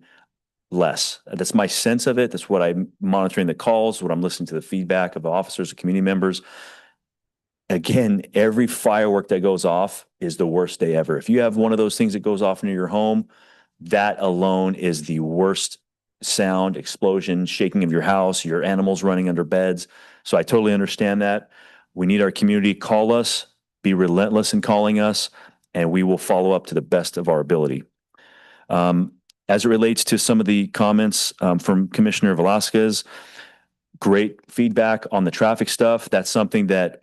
less. That's my sense of it. That's what I'm monitoring the calls, what I'm listening to the feedback of the officers, the community members. Again, every firework that goes off is the worst day ever. If you have one of those things that goes off near your home, that alone is the worst sound, explosion, shaking of your house, your animals running under beds. So I totally understand that. We need our community. Call us, be relentless in calling us, and we will follow up to the best of our ability. As it relates to some of the comments from Commissioner Velasquez, great feedback on the traffic stuff. That's something that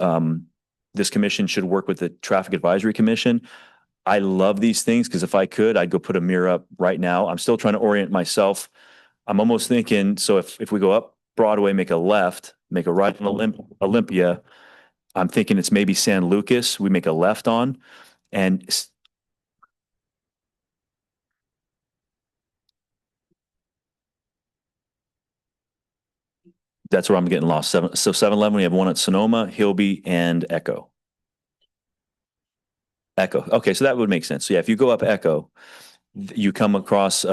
this commission should work with the Traffic Advisory Commission. I love these things because if I could, I'd go put a mirror up right now. I'm still trying to orient myself. I'm almost thinking, so if we go up Broadway, make a left, make a right on Olympia, I'm thinking it's maybe San Lucas we make a left on. And that's where I'm getting lost. So 7-Eleven, we have one at Sonoma, Hilby, and Echo. Echo. Okay, so that would make sense. So yeah, if you go up Echo, you come across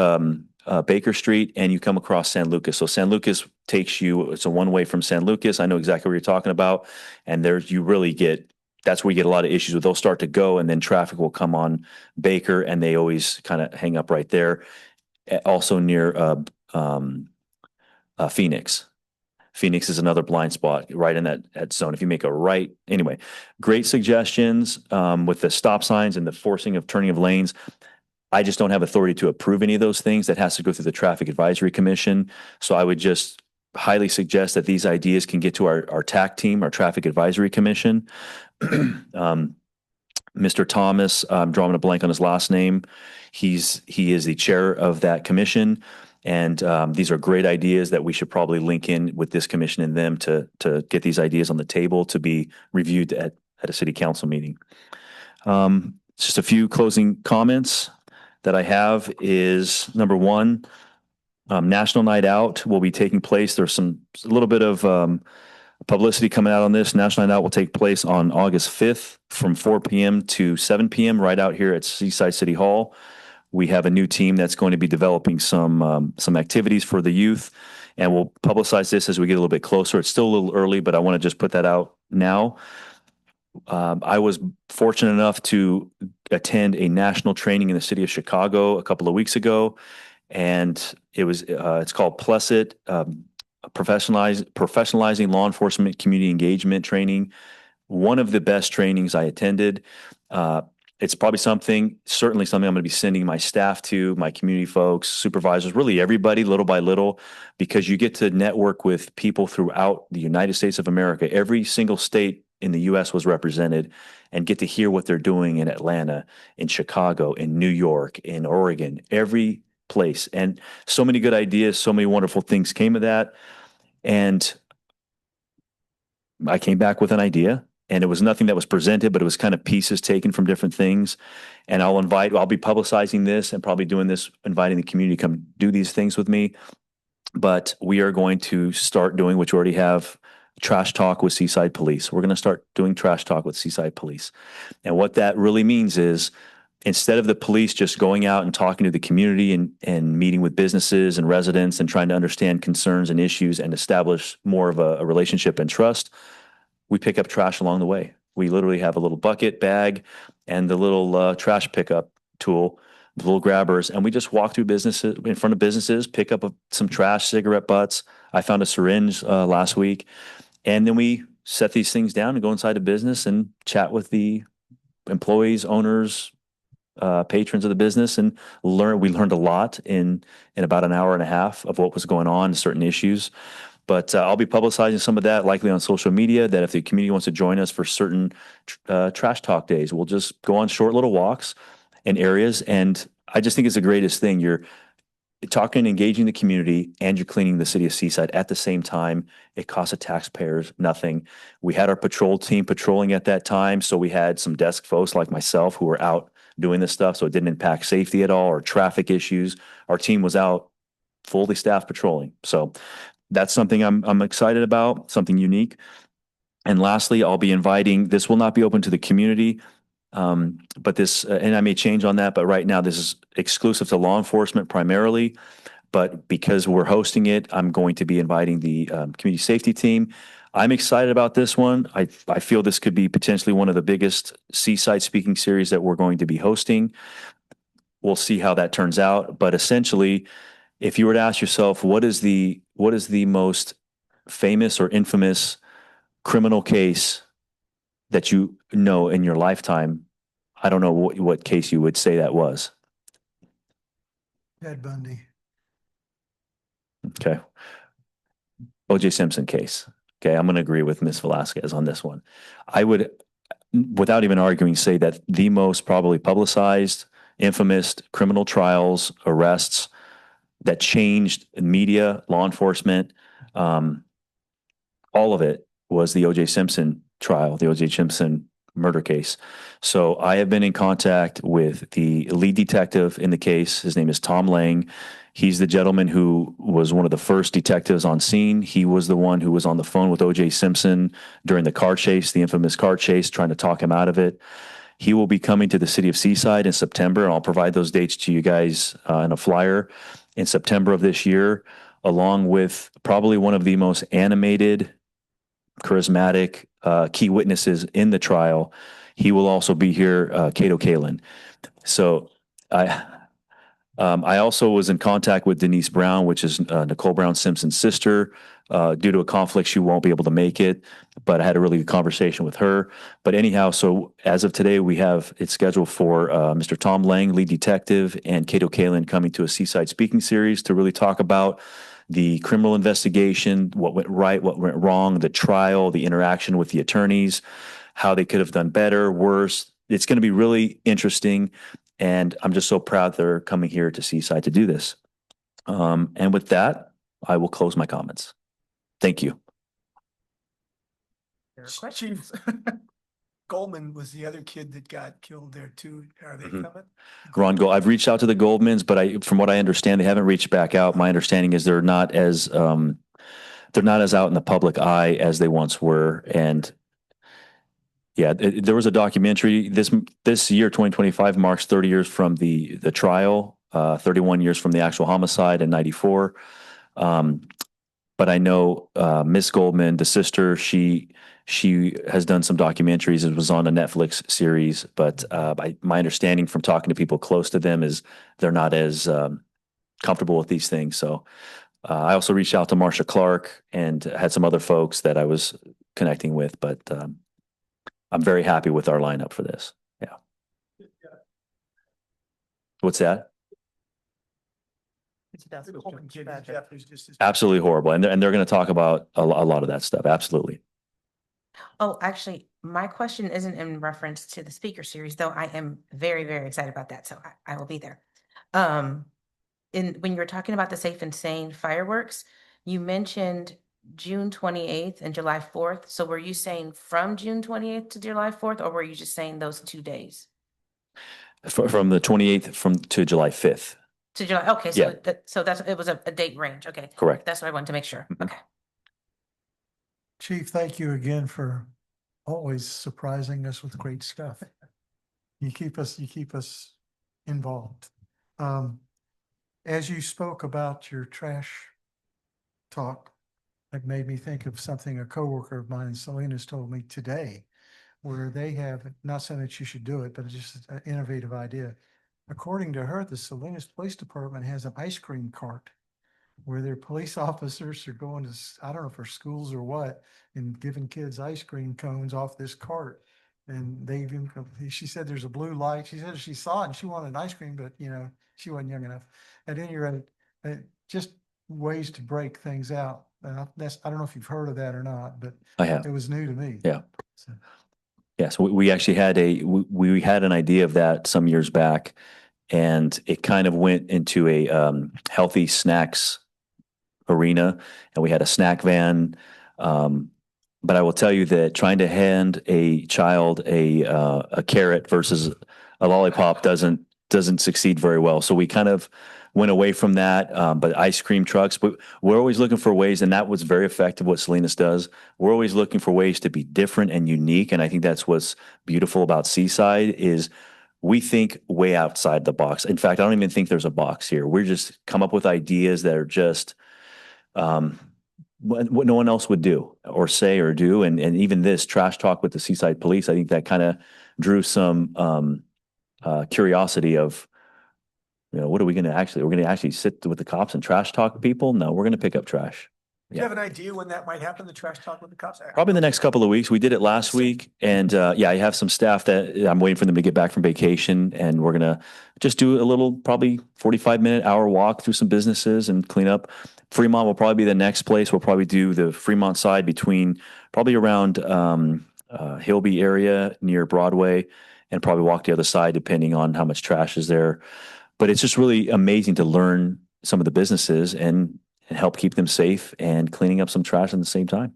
Baker Street and you come across San Lucas. So San Lucas takes you, it's a one-way from San Lucas. I know exactly what you're talking about. And there's, you really get, that's where you get a lot of issues with. They'll start to go and then traffic will come on Baker and they always kind of hang up right there. Also near Phoenix. Phoenix is another blind spot right in that zone. If you make a right, anyway, great suggestions with the stop signs and the forcing of turning of lanes. I just don't have authority to approve any of those things. That has to go through the Traffic Advisory Commission. So I would just highly suggest that these ideas can get to our TAC team, our Traffic Advisory Commission. Mr. Thomas, I'm drawing a blank on his last name. He is the chair of that commission. And these are great ideas that we should probably link in with this commission and them to get these ideas on the table to be reviewed at a city council meeting. Just a few closing comments that I have is number one, National Night Out will be taking place. There's a little bit of publicity coming out on this. National Night Out will take place on August 5th from 4 p.m. to 7 p.m. right out here at Seaside City Hall. We have a new team that's going to be developing some activities for the youth, and we'll publicize this as we get a little bit closer. It's still a little early, but I want to just put that out now. I was fortunate enough to attend a national training in the city of Chicago a couple of weeks ago, and it's called PLESIT, professionalizing law enforcement community engagement training. one of the best trainings I attended. It's probably certainly something I'm going to be sending my staff to, my community folks, supervisors, really everybody, little by little, because you get to network with people throughout the United States of America. Every single state in the U.S. was represented, and get to hear what they're doing in Atlanta, in Chicago, in New York, in Oregon, every place. And so many good ideas, so many wonderful things came of that. And I came back with an idea, and it was nothing that was presented, but it was kind of pieces taken from different things. And I'll be publicizing this and probably doing this, inviting the community to come do these things with me. But we are going to start doing, which we already have, Trash Talk with Seaside Police. We're going to start doing Trash Talk with Seaside Police. And what that really means is, instead of the police just going out and talking to the community and meeting with businesses and residents and trying to understand concerns and issues and establish more of a relationship and trust, we pick up trash along the way. We literally have a little bucket bag and the little trash pickup tool, the little grabbers, and we just walk through businesses, in front of businesses, pick up some trash, cigarette butts. I found a syringe last week. And then we set these things down and go inside a business and chat with the employees, owners, patrons of the business, and we learned a lot in about an hour and a half of what was going on, certain issues. But I'll be publicizing some of that, likely on social media, that if the community wants to join us for certain trash talk days, we'll just go on short little walks in areas. And I just think it's the greatest thing. You're talking and engaging the community, and you're cleaning the city of Seaside at the same time. It costs the taxpayers nothing. We had our patrol team patrolling at that time, so we had some desk folks like myself who were out doing this stuff, so it didn't impact safety at all or traffic issues. Our team was out fully staffed patrolling. So that's something I'm excited about, something unique. And lastly, I'll be inviting, this will not be open to the community, but this, and I may change on that, but right now this is exclusive to law enforcement primarily. But because we're hosting it, I'm going to be inviting the community safety team. I'm excited about this one. I feel this could be potentially one of the biggest Seaside speaking series that we're going to be hosting. We'll see how that turns out. But essentially, if you were to ask yourself, what is the most famous or infamous criminal case that you know in your lifetime, I don't know what case you would say that was. Ted Bundy. Okay. O.J. Simpson case. Okay, I'm going to agree with Ms. Velasquez on this one. I would, without even arguing, say that the most probably publicized, infamous criminal trials, arrests that changed media, law enforcement, all of it was the O.J. Simpson trial, the O.J. Simpson murder case. So I have been in contact with the lead detective in the case. His name is Tom Lang. He's the gentleman who was one of the first detectives on scene. He was the one who was on the phone with O.J. Simpson during the car chase, the infamous car chase, trying to talk him out of it. He will be coming to the city of Seaside in September, and I'll provide those dates to you guys in a flyer in September of this year, along with probably one of the most animated, charismatic key witnesses in the trial. He will also be here, Cato Kalin. So I also was in contact with Denise Brown, which is Nicole Brown Simpson's sister. Due to a conflict, she won't be able to make it, but I had a really good conversation with her. But anyhow, so as of today, we have it scheduled for Mr. Tom Lang, lead detective, and Cato Kalin coming to a Seaside speaking series to really talk about the criminal investigation, what went right, what went wrong, the trial, the interaction with the attorneys, how they could have done better, worse. It's going to be really interesting. And I'm just so proud they're coming here to Seaside to do this. And with that, I will close my comments. Thank you. There are questions. Goldman was the other kid that got killed there too. Are they Mhm. coming? Ron Gold, I've reached out to the Goldmans, but from what I understand, they haven't reached back out. My understanding is they're not as out in the public eye as they once were. And yeah, there was a documentary this year, 2025 marks 30 years from the trial, 31 years from the actual homicide in 94. But I know Miss Goldman, the sister, she has done some documentaries. It was on a Netflix series, but my understanding from talking to people close to them is they're not as comfortable with these things. So I also reached out to Marsha Clark and had some other folks that I was connecting with, but I'm very happy with our lineup for this. Yeah. What's that? It's just Little kid, tragic. Jeff, who's just- Absolutely horrible. And they're going to talk about a lot of that stuff. Absolutely. Oh, actually, my question isn't in reference to the speaker series, though I am very, very excited about that, so I will be there. When you were talking about the Safe and Sane fireworks, you mentioned June 28th and July 4th. So were you saying from June 28th to July 4th, or were you just saying those 2 days? From the 28th to July 5th. To July, okay, Yeah. so that's, it was a date range, okay. Correct. That's what I wanted to make sure, Mhm. okay. Chief, thank you again for always surprising us with great stuff. You keep us involved. As you spoke about your trash talk, it made me think of something a coworker of mine in Salinas told me today, where they have, not saying that you should do it, but it's just an innovative idea. According to her, the Salinas Police Department has an ice cream cart where their police officers are going to, I don't know, for schools or what, and giving kids ice cream cones off this cart. And they even, she said there's a blue light. She said she saw it and she wanted an ice cream, but she wasn't young enough. At any rate, just ways to break things out. I don't know if you've heard of that or not, but I have. it was new to me. Yeah. So, Yes, we actually had we had an idea of that some years back, and it kind of went into a healthy snacks arena, and we had a snack van. But I will tell you that trying to hand a child a carrot versus a lollipop doesn't succeed very well. So we kind of went away from that. But ice cream trucks, but we're always looking for ways, and that was very effective what Salinas does. We're always looking for ways to be different and unique, and I think that's what's beautiful about Seaside is we think way outside the box. In fact, I don't even think there's a box here. We're just come up with ideas that are just what no one else would do or say or do. And even this trash talk with the Seaside Police, I think that kind of drew some curiosity of, what are we going to actually, we're going to actually sit with the cops and trash talk people? No, we're going to pick up trash. Do you have an idea when that might happen, the trash talk with the cops? Probably in the next couple of weeks. We did it last week. And I have some staff that I'm waiting for them to get back from vacation. And we're going to just do a little, probably 45-minute, hour walk through some businesses and clean up. Fremont will probably be the next place. We'll probably do the Fremont side between probably around Hilby area near Broadway, and probably walk the other side depending on how much trash is there. But it's just really amazing to learn some of the businesses and help keep them safe and cleaning up some trash at the same time.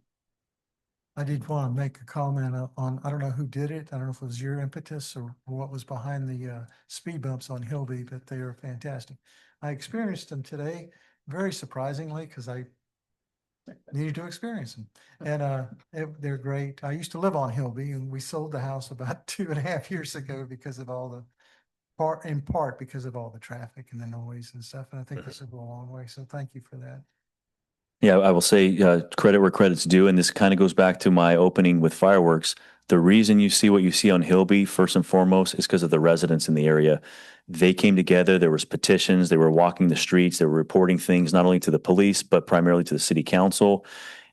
I did want to make a comment on, I don't know who did it. I don't know if it was your impetus or what was behind the speed bumps on Hilby, but they are fantastic. I experienced them today, very surprisingly, because I needed to experience them. And they're great. I used to live on Hilby, and we sold the house about 2.5 years ago because of all the, in part because of all the traffic and the noise and stuff. And I think this will go a long way. So thank you for that. Yeah, I will say credit where credit's due. And this kind of goes back to my opening with fireworks. The reason you see what you see on Hilby, first and foremost, is because of the residents in the area. They came together. There was petitions. They were walking the streets. They were reporting things not only to the police, but primarily to the city council.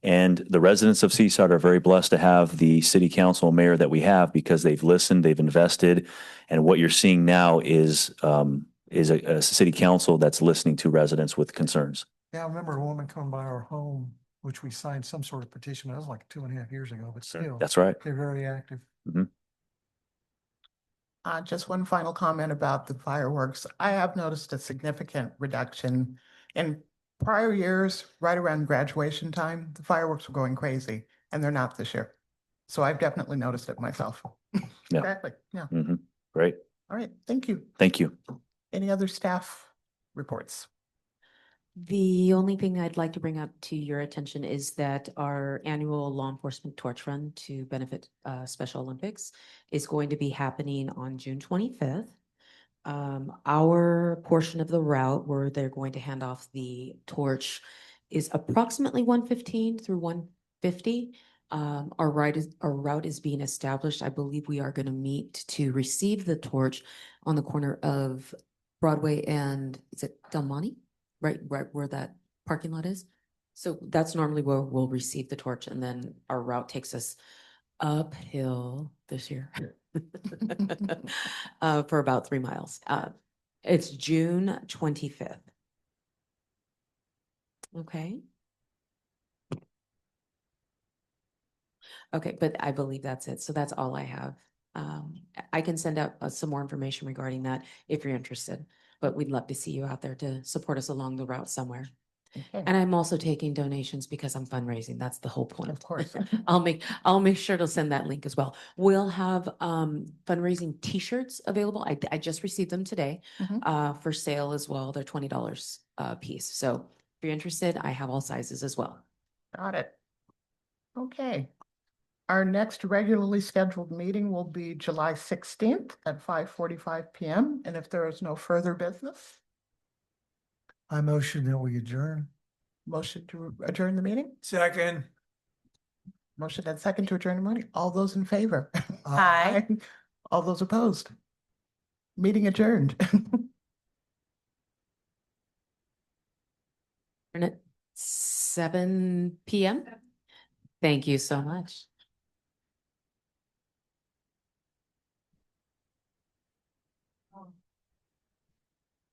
And the residents of Seaside are very blessed to have the city council and mayor that we have because they've listened, they've invested. And what you're seeing now is a city council that's listening to residents with concerns. Yeah, I remember a woman coming by our home, which we signed some sort of petition. That was like 2.5 years ago, but still. That's right. They're very active. Just one final comment about the fireworks. I have noticed a significant reduction in prior years, right around graduation time, the fireworks were going crazy, and they're not this year. So I've definitely noticed it myself. Yeah. Exactly, yeah. Great. All right, thank you. Thank you. Any other staff reports? The only thing I'd like to bring up to your attention is that our annual law enforcement torch run to benefit Special Olympics is going to be happening on June 25th. Our portion of the route where they're going to hand off the torch is approximately 115 through 150. Our route is being established. I believe we are going to meet to receive the torch on the corner of Broadway and is it Del Monte? Right where that parking lot is. So that's normally where we'll receive the torch, and then our route takes us uphill this year. For about 3 miles. It's June 25th. Okay. Okay, but I believe that's it. So that's all I have. I can send out some more information regarding that if you're interested, but we'd love to see you out there to support us along the route somewhere. Okay, And I'm also taking donations because I'm fundraising. That's the whole point. of course. I'll make sure to send that link as well. We'll have fundraising t-shirts available. I just received them today for sale as well. They're $20 a piece. So if you're interested, I have all sizes as well. Got it. Okay. Our next regularly scheduled meeting will be July 16th at 5:45 PM. And if there is no further business, I motion that we adjourn. motion to adjourn the meeting? Second. Motion and second to adjourn the meeting. All those in favor? Aye. All those opposed? Meeting adjourned. And at 7 PM. Thank you so much.